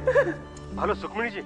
हेलो सुखमणि जी।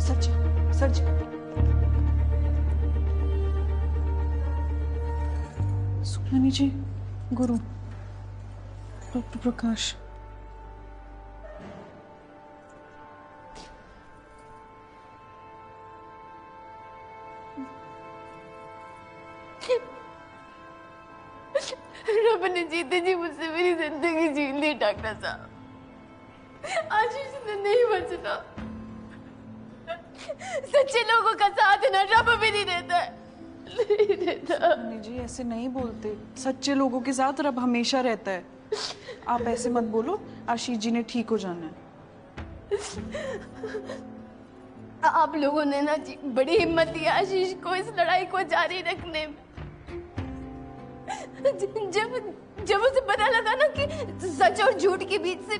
डॉक्टर साहब जी। सुखमणि जी, गुरु डॉक्टर प्रकाश। रब ने जीते जी मुझसे मेरी जिंदगी छीन ली डॉक्टर साहब। आशीष ने नहीं बचना। सच्चे लोगों का साथ ना रब भी नहीं देता है। नहीं देता। सुखमणि जी ऐसे नहीं बोलते, सच्चे लोगों के साथ रब हमेशा रहता है। आप ऐसे मत बोलो, आशीष जी ने ठीक हो जाना है। आप लोगों ने ना जी बड़ी हिम्मत दी आशीष को इस लड़ाई को जारी रखने में। जब उसे पता लगा ना कि सच और झूठ के बीच से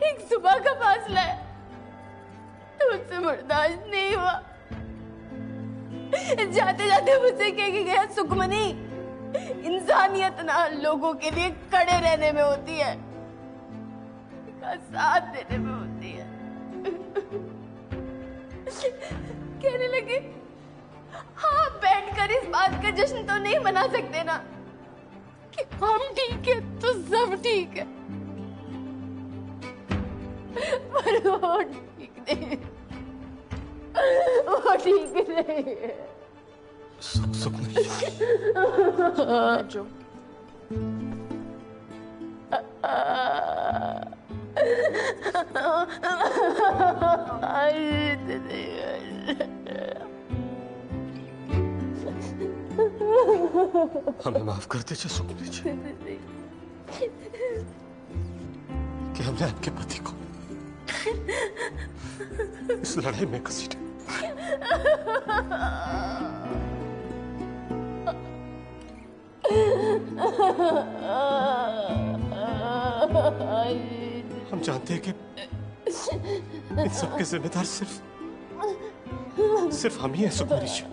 एक सुबह का फासला है, तो उससे बर्दाश्त नहीं हुआ। जाते जाते मुझसे कह के गया, सुखमणि, इंसानियत ना लोगों के लिए खड़े रहने में होती है, का साथ देने में होती है। कहने लगे, हाँ बैठकर इस बात का जश्न तो नहीं मना सकते ना कि हम ठीक है तो सब ठीक है, पर वो ठीक नहीं, वो ठीक नहीं है। सुखमणि जो हमें माफ कर दीजिए सुखमणि जी कि हमने आपके पति को इस लड़ाई में घसीटा। हम जानते हैं कि इन सब के जिम्मेदार सिर्फ हम ही हैं सुखमणि जी।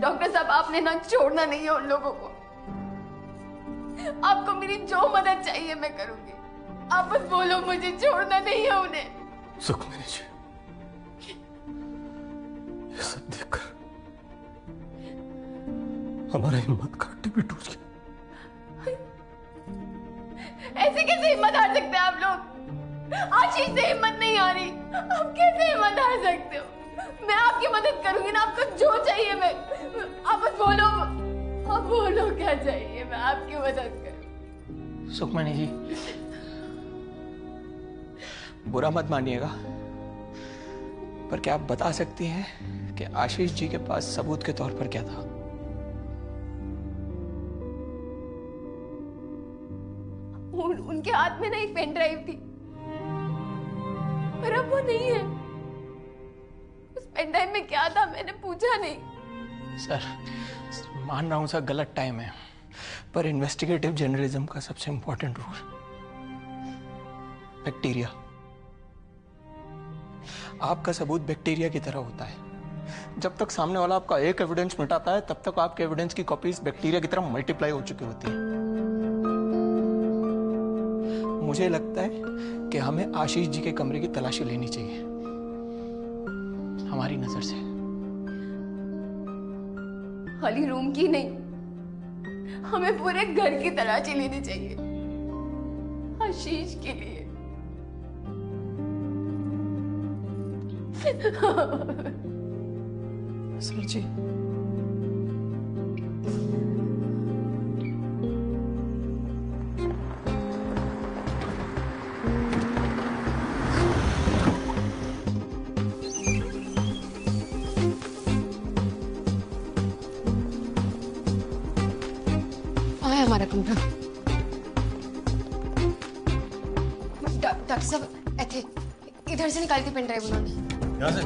डॉक्टर साहब, आपने ना छोड़ना नहीं है उन लोगों को। आपको मेरी जो मदद चाहिए मैं करूंगी, आप बस बोलो, मुझे छोड़ना नहीं है उन्हें। सुखमणि जी, ये सब देखकर हमारा हिम्मत का हड्डी भी टूट गया। ऐसे कैसे हिम्मत हार सकते हैं आप लोग? आशीष से हिम्मत नहीं आ रही। आप कैसे हिम्मत हार सकते हो? मैं आपकी मदद करूंगी ना, आपको जो चाहिए मैं। आप बस बोलो, आप बोलो क्या चाहिए, मैं आपकी मदद करूं। सुखमनी जी, बुरा मत मानिएगा, पर क्या आप बता सकती हैं कि आशीष जी के पास सबूत के तौर पर क्या था? उनके हाथ में ना एक पेन ड्राइव थी, पर अब वो नहीं है। उस पेन ड्राइव में क्या था मैंने पूछा नहीं। सर, मान रहा हूं सर गलत टाइम है, पर इन्वेस्टिगेटिव जर्नलिज्म का सबसे इंपॉर्टेंट रूल बैक्टीरिया। आपका सबूत बैक्टीरिया की तरह होता है। जब तक सामने वाला आपका एक एविडेंस मिटाता है, तब तक आपके एविडेंस की कॉपीज बैक्टीरिया की तरह मल्टीप्लाई हो चुकी होती है। मुझे लगता है कि हमें आशीष जी के कमरे की तलाशी लेनी चाहिए, हमारी नजर से। खाली रूम की नहीं, हमें पूरे घर की तलाशी लेनी चाहिए आशीष के लिए। सर जी, आया हमारा कमरा। डॉक्टर साहब ऐसे इधर से निकाली थी पेन ड्राइव उन्होंने। यहाँ से?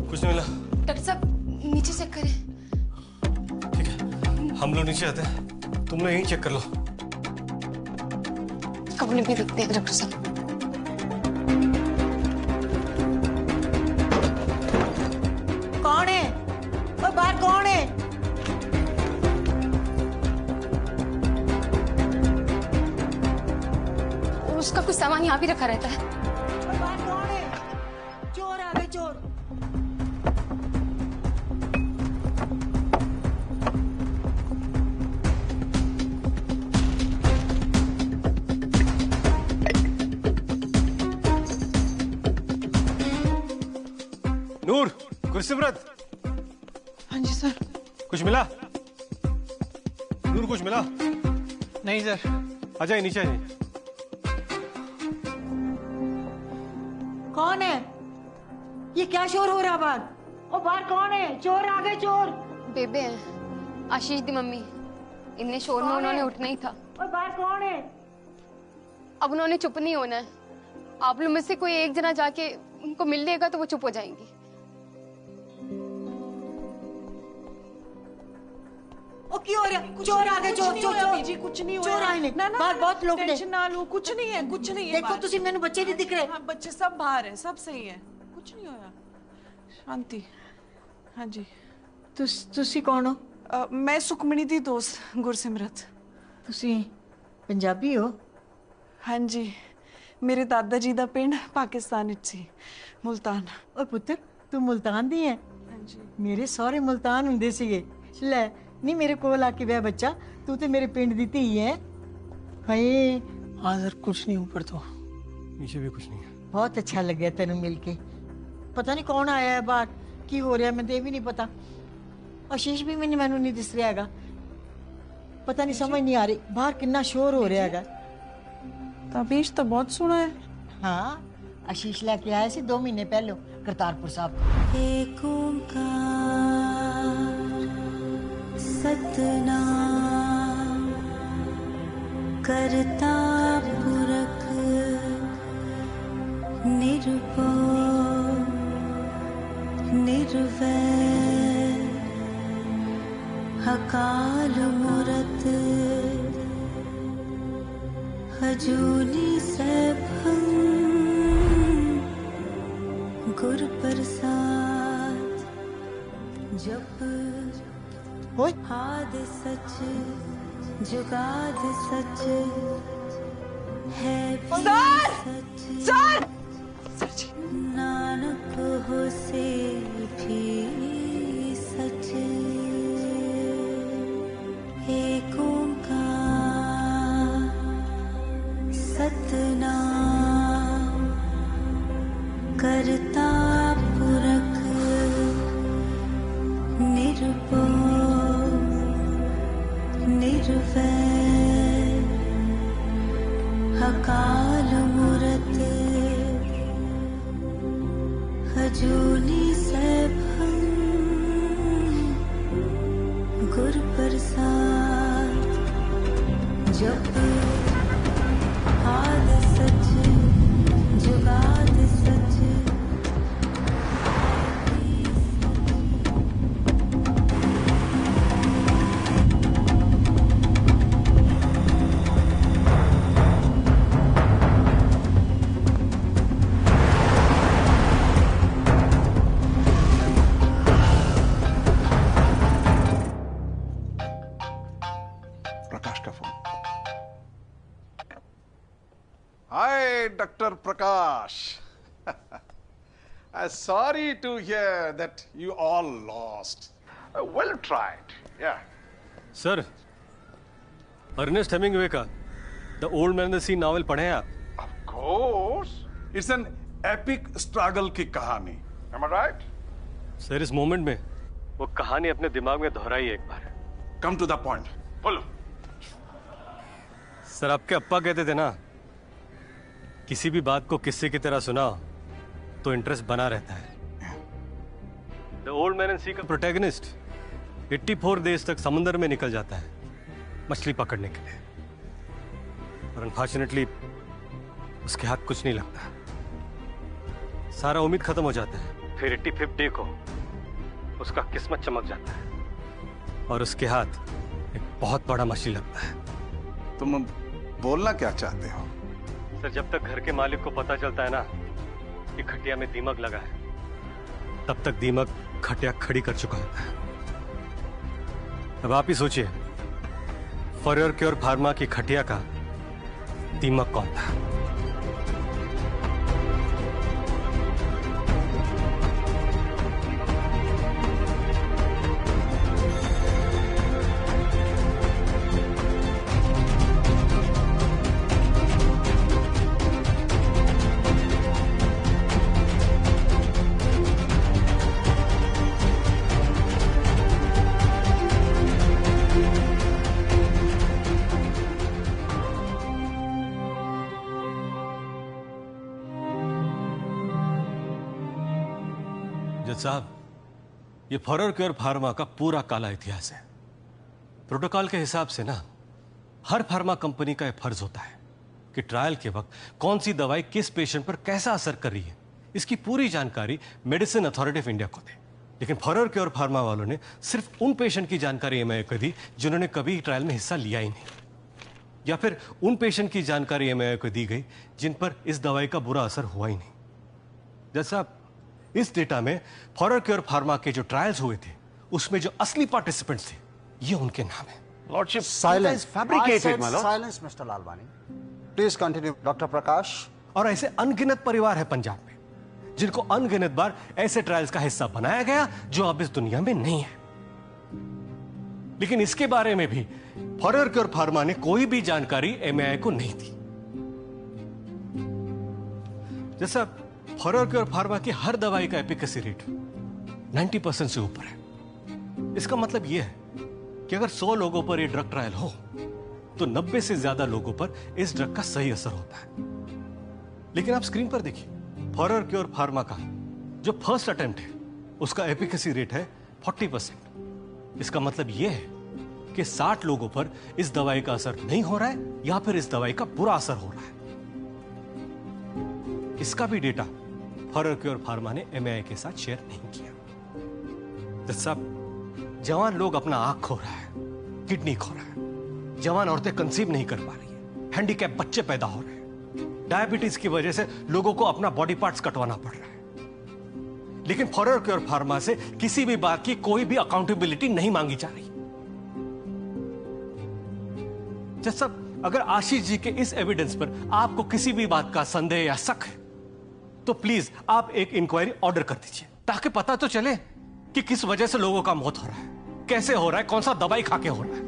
कुछ नहीं मिला। डॉक्टर साहब नीचे चेक करें। ठीक है, हम लोग नीचे आते हैं, तुम लोग यहीं चेक कर लो। कमरे में देखते हैं डॉक्टर साहब। कौन है? वो बाहर कौन है? उसका कुछ सामान यहाँ भी रखा रहता है। वो बाहर कौन है? चोर आ गए, चोर। नूर, गुरसिमरत। हाँ जी सर। कुछ मिला? नूर कुछ मिला? नहीं सर। आ जाइए, नीचे आ जाइए। कौन है? ये क्या शोर हो रहा बाहर? ओ बाहर कौन है? चोर आ गए, चोर। बेबे हैं, आशीष दी मम्मी। इन्हें शोर में उन्होंने उठना ही था। ओ बाहर कौन है? अब उन्होंने चुप नहीं होना है। आप लोग में से कोई एक जना जाके उनको मिल लेगा तो वो चुप हो जाएंगी। ओ क्यों हो रहा है? चोर आ गए, चोर, चोर, चोर। जी कुछ नहीं चोर आए ने। बाहर बहुत लोग ने। टेंशन ना लो, कुछ नहीं है, कुछ नहीं है। देखो तुसी मैंने बच्चे नहीं दिख रहे। हाँ, बच्चे सब बाहर हैं, सब सही है, कुछ नहीं होया। शांति। हाँ जी। तुसी कौन हो? मैं सुखमनी दी दोस्त गुरसिमरत। तुसी पंजाबी हो? हाँ जी, मेरे दादा जी दा पिंड पाकिस्तान विच सी, मुल्तान। ओ पुत्र, तू मुल्तान दी है? हाँ जी। मेरे सौरे मुल्तान हुंदे सीगे। ले नहीं मेरे कोल आके बह बच्चा, तू तो मेरे पिंड दी धी है। हाय। हाँ सर, कुछ नहीं, ऊपर तो नीचे भी कुछ नहीं है। बहुत अच्छा लगा तेन मिलके। पता नहीं कौन आया है बाहर, की हो रहा है, मैं तो भी नहीं पता। आशीष भी मैंने नहीं दिस रहा है, पता नहीं, समझ नहीं आ रही बाहर कितना शोर हो रहा है। ताबीश तो बहुत सुना है। हाँ, आशीष लेके आए थे 2 महीने पहले करतारपुर साहब। एक सतनाम करता पुरख निर्भय निर्वैर अकाल मूरत हजूनी सैभं गुर प्रसाद जप आद सच जुगाद सच है भी सच नानक हो से करता पुरख निर्भो निर्वैर अकाल मूरत अजूनी सैभं गुर प्रसाद जप आद सच जुगाद सच प्रकाश का phone. Hi doctor Prakash. Sorry to hear that you all lost. Well tried. Yeah. Sir, Ernest Hemingway का the old man the sea novel पढ़े हैं आप? Of course. It's an epic struggle की कहानी. Am I right? सर, इस moment में वो कहानी अपने दिमाग में दोहराइए एक बार। Come to the point. बोलो। सर, आपके अप्पा कहते थे ना, किसी भी बात को किस्से की तरह सुनाओ तो इंटरेस्ट बना रहता है। द ओल्ड मैन एंड सी का प्रोटैगनिस्ट 84 देश तक समुद्र में निकल जाता है मछली पकड़ने के लिए, और अनफॉर्चुनेटली उसके हाथ कुछ नहीं लगता। सारा उम्मीद खत्म हो जाता है। फिर 85 डे को उसका किस्मत चमक जाता है और उसके हाथ एक बहुत बड़ा मछली लगता है। तुम बोलना क्या चाहते हो? सर, जब तक घर के मालिक को पता चलता है ना कि खटिया में दीमक लगा है, तब तक दीमक खटिया खड़ी कर चुका होता है। अब आप ही सोचिए, फॉर क्योर फार्मा की खटिया का दीमक कौन था? साहब, ये फॉर क्योर फार्मा का पूरा काला इतिहास है। प्रोटोकॉल के हिसाब से ना, हर फार्मा कंपनी का यह फर्ज होता है कि ट्रायल के वक्त कौन सी दवाई किस पेशेंट पर कैसा असर कर रही है, इसकी पूरी जानकारी मेडिसिन अथॉरिटी ऑफ इंडिया को दे। लेकिन फॉर क्योर फार्मा वालों ने सिर्फ उन पेशेंट की जानकारी एमआईए को दी जिन्होंने कभी ट्रायल में हिस्सा लिया ही नहीं, या फिर उन पेशेंट की जानकारी एमआईए को दी गई जिन पर इस दवाई का बुरा असर हुआ ही नहीं। जैसा इस डेटा में फॉर क्योर फार्मा के जो ट्रायल्स हुए थे, उसमें जो असली पार्टिसिपेंट्स थे, ये उनके नाम है। Lordship, Silence. fabricated, my lord. Silence, Mr. lalwani. Please continue, Dr. प्रकाश। और ऐसे अनगिनत परिवार है पंजाब में जिनको अनगिनत बार ऐसे ट्रायल्स का हिस्सा बनाया गया जो अब इस दुनिया में नहीं है। लेकिन इसके बारे में भी फॉर क्योर फार्मा ने कोई भी जानकारी एमआईए को नहीं दी। जैसा फॉर क्योर फार्मा की हर दवाई का एफिकेसी रेट 90% से ऊपर है। इसका मतलब यह है कि अगर 100 लोगों पर यह ड्रग ट्रायल हो तो 90 से ज्यादा लोगों पर इस ड्रग का सही असर होता है। लेकिन आप स्क्रीन पर देखिए, फॉर क्योर फार्मा का जो फर्स्ट अटेम्प्ट है उसका एफिकेसी रेट है 40%। इसका मतलब यह है कि 60 लोगों पर इस दवाई का असर नहीं हो रहा है या फिर इस दवाई का बुरा असर हो रहा है। इसका भी डेटा फॉर क्योर फार्मा ने एमआईए के साथ शेयर नहीं किया। साहब, जवान लोग अपना आंख खो रहा है, किडनी खो रहा है, जवान औरतें कंसीव नहीं कर पा रही है, हैंडीकैप बच्चे पैदा हो रहे हैं, डायबिटीज की वजह से लोगों को अपना बॉडी पार्ट्स कटवाना पड़ रहा है। लेकिन फॉर क्योर फार्मा से किसी भी बात की कोई भी अकाउंटेबिलिटी नहीं मांगी जा रही। जैसा अगर आशीष जी के इस एविडेंस पर आपको किसी भी बात का संदेह या शक है तो प्लीज आप एक इंक्वायरी ऑर्डर कर दीजिए, ताकि पता तो चले कि किस वजह से लोगों का मौत हो रहा है, कैसे हो रहा है, कौन सा दवाई खा के हो रहा है।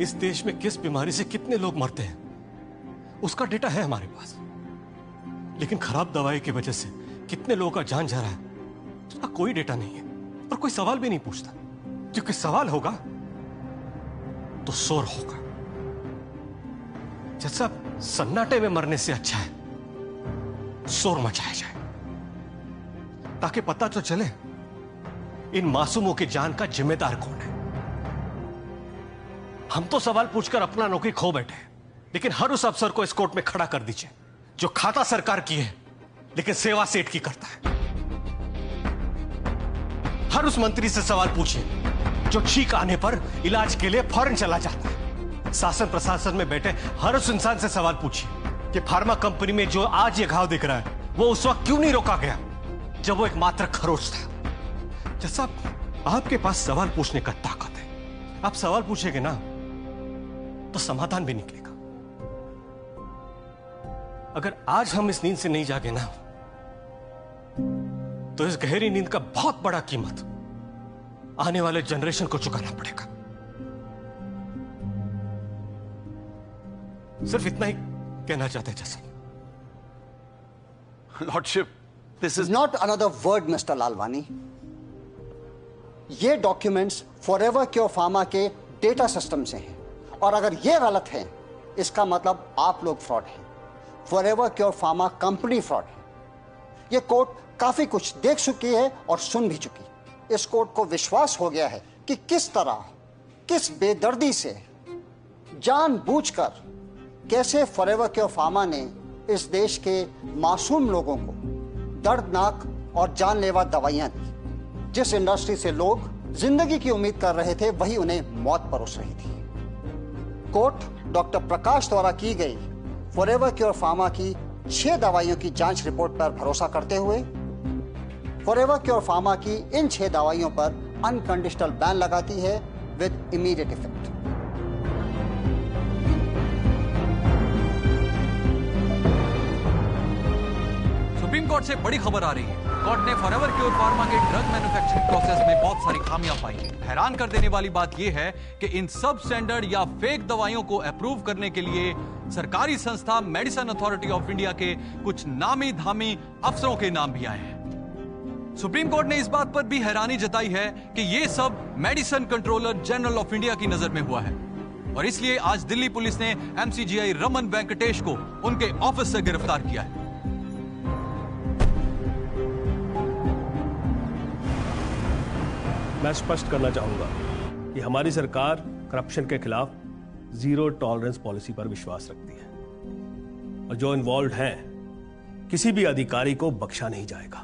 इस देश में किस बीमारी से कितने लोग मरते हैं उसका डेटा है हमारे पास। लेकिन खराब दवाई की वजह से कितने लोगों का जान जा रहा है, उसका कोई डेटा नहीं है और कोई सवाल भी नहीं पूछता, क्योंकि सवाल होगा तो शोर होगा। जैसा सन्नाटे में मरने से अच्छा है शोर मचाया जाए, ताकि पता तो चले इन मासूमों की जान का जिम्मेदार कौन है। हम तो सवाल पूछकर अपना नौकरी खो बैठे, लेकिन हर उस अफसर को इस कोर्ट में खड़ा कर दीजिए जो खाता सरकार की है लेकिन सेवा सेठ की करता है। हर उस मंत्री से सवाल पूछिए जो छींक आने पर इलाज के लिए फौरन चला जाता है। शासन प्रशासन में बैठे हर उस इंसान से सवाल पूछिए कि फार्मा कंपनी में जो आज ये घाव दिख रहा है वो उस वक्त क्यों नहीं रोका गया जब वो एक मात्र खरोच था। जैसा आपके पास सवाल पूछने का ताकत है, आप सवाल पूछेंगे ना तो समाधान भी निकलेगा। अगर आज हम इस नींद से नहीं जागे ना तो इस गहरी नींद का बहुत बड़ा कीमत आने वाले जनरेशन को चुकाना पड़ेगा। सिर्फ इतना ही कहना चाहते हैं जैसा। Lordship, this is not another word mister Lalwani. ये डॉक्यूमेंट्स फॉरएवर क्योर फार्मा के डेटा सिस्टम से हैं, और अगर ये गलत है इसका मतलब आप लोग फ्रॉड हैं। Forever cure pharma company fraud है। ये कोर्ट काफी कुछ देख चुकी है और सुन भी चुकी। इस कोर्ट को विश्वास हो गया है कि किस तरह, किस बेदर्दी से, जानबूझकर कैसे फॉरएवर क्योर फार्मा ने इस देश के मासूम लोगों को दर्दनाक और जानलेवा दवाइयां दी। जिस इंडस्ट्री से लोग जिंदगी की उम्मीद कर रहे थे वही उन्हें मौत परोस रही थी। कोर्ट डॉक्टर प्रकाश द्वारा की गई फॉरएवर क्योर फार्मा की 6 दवाइयों की जांच रिपोर्ट पर भरोसा करते हुए फॉरएवर क्योर फार्मा की इन 6 दवाइयों पर अनकंडीशनल बैन लगाती है with immediate effect. Supreme court से बड़ी खबर आ रही है। कोर्ट ने फॉरएवर क्योर फार्मा के ड्रग मैन्युफैक्चरिंग प्रोसेस में बहुत सारी खामियां पाई हैं। हैरान कर देने वाली बात यह है कि इन सब स्टैंडर्ड या फेक दवाइयों को अप्रूव करने के लिए सरकारी संस्था मेडिसिन अथॉरिटी ऑफ इंडिया के कुछ नामी धामी अफसरों के नाम भी आए हैं। सुप्रीम कोर्ट ने इस बात पर भी हैरानी जताई है कि यह सब medicine controller general of India की नजर में हुआ है, और इसलिए आज दिल्ली पुलिस ने एमसीजीआई रमन वेंकटेश को उनके ऑफिस से गिरफ्तार किया है। मैं स्पष्ट करना चाहूंगा कि हमारी सरकार करप्शन के खिलाफ जीरो टॉलरेंस पॉलिसी पर विश्वास रखती है, और जो इन्वॉल्व हैं किसी भी अधिकारी को बख्शा नहीं जाएगा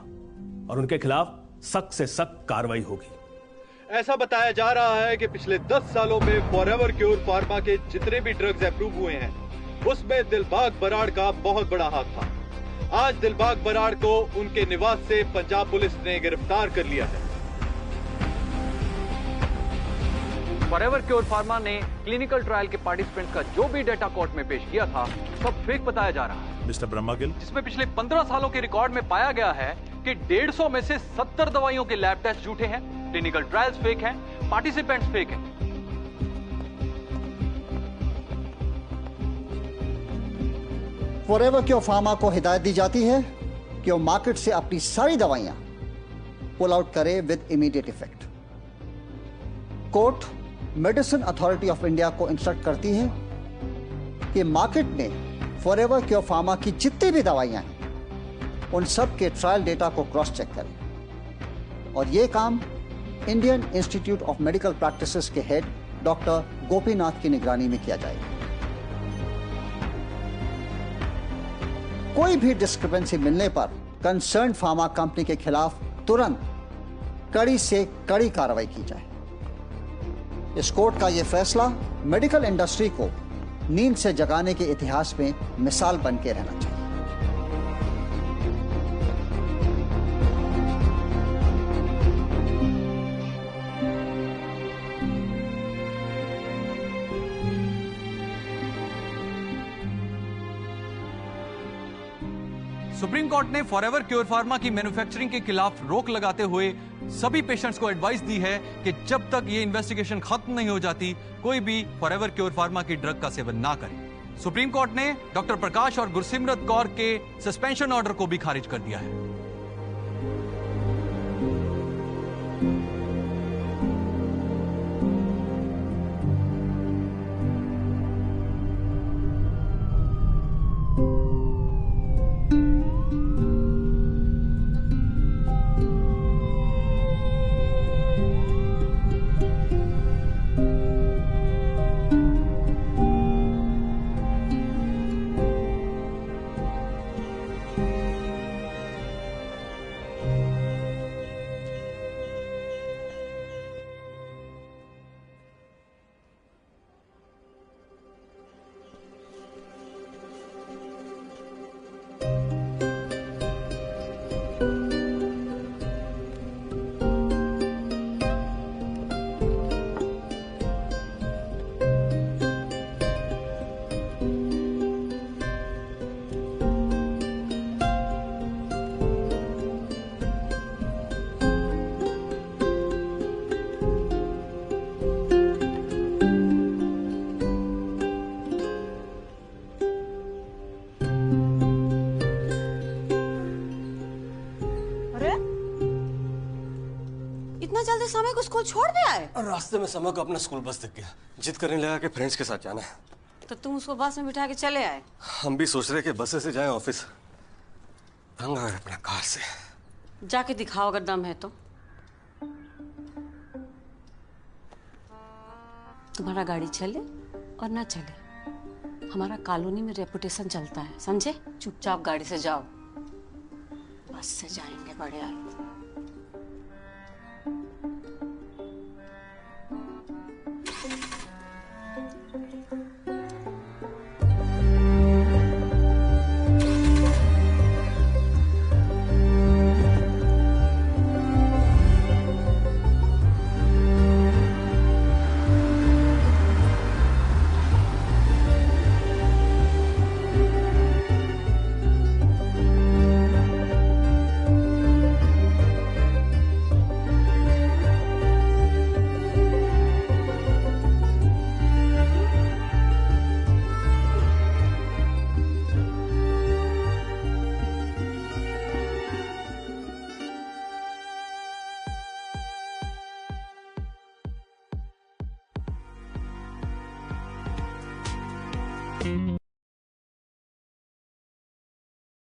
और उनके खिलाफ सख्त से सख्त कार्रवाई होगी। ऐसा बताया जा रहा है कि पिछले 10 सालों में फॉरएवर क्योर फार्मा के जितने भी ड्रग्स अप्रूव हुए हैं उसमें दिलबाग बराड़ का बहुत बड़ा हाथ था। आज दिलबाग बराड़ को उनके निवास से पंजाब पुलिस ने गिरफ्तार कर लिया है। फॉरएवर क्योर फार्मा ने क्लिनिकल ट्रायल के पार्टिसिपेंट्स का जो भी डेटा कोर्ट में पेश किया था सब फेक बताया जा रहा है। मिस्टर ब्रह्मा गिल, जिसमें पिछले 15 सालों के रिकॉर्ड में पाया गया है कि 150 में से 70 दवाइयों के लैब टेस्ट झूठे हैं, क्लिनिकल ट्रायल्स फेक हैं, पार्टिसिपेंट्स फेक हैं। फॉरएवर क्योर फार्मा को हिदायत दी जाती है कि वो मार्केट से अपनी सारी दवाइयां पुल आउट करे with immediate effect. Court medicine authority of India को इंस्ट्रक्ट करती है कि मार्केट में फॉरएवर क्योर फार्मा की जितनी भी दवाइयां हैं उन सब के ट्रायल डेटा को क्रॉस चेक करें, और यह काम Indian institute of medical practices के हेड डॉक्टर गोपीनाथ की निगरानी में किया जाएगा। कोई भी डिस्क्रिपेंसी मिलने पर कंसर्न फार्मा कंपनी के खिलाफ तुरंत कड़ी से कड़ी कार्रवाई की जाए। इस कोर्ट का यह फैसला मेडिकल इंडस्ट्री को नींद से जगाने के इतिहास में मिसाल बन के रहना चाहिए। सुप्रीम कोर्ट ने फॉरएवर क्योर फार्मा की मैन्युफैक्चरिंग के खिलाफ रोक लगाते हुए सभी पेशेंट्स को एडवाइस दी है कि जब तक ये इन्वेस्टिगेशन खत्म नहीं हो जाती कोई भी फॉरएवर क्योर फार्मा की ड्रग का सेवन ना करे। सुप्रीम कोर्ट ने डॉक्टर प्रकाश और गुरसिमरत कौर के सस्पेंशन ऑर्डर को भी खारिज कर दिया है। जल्दी समय को स्कूल छोड़ दिया है? और रास्ते में समय को अपना स्कूल बस दिख गया। जिद करने लगा कि फ्रेंड्स के साथ जाना है। तो तुम उसको बस में बिठा के चले आए? हम भी सोच रहे कि बस से जाएं ऑफिस। तंग आ गए अपना कार से। जाके दिखाओ अगर दम है तो। तुम्हारा गाड़ी चले और ना चले, हमारा कॉलोनी में रेपुटेशन चलता है, समझे? चुपचाप गाड़ी से जाओ। बस से जाएंगे बढ़िया।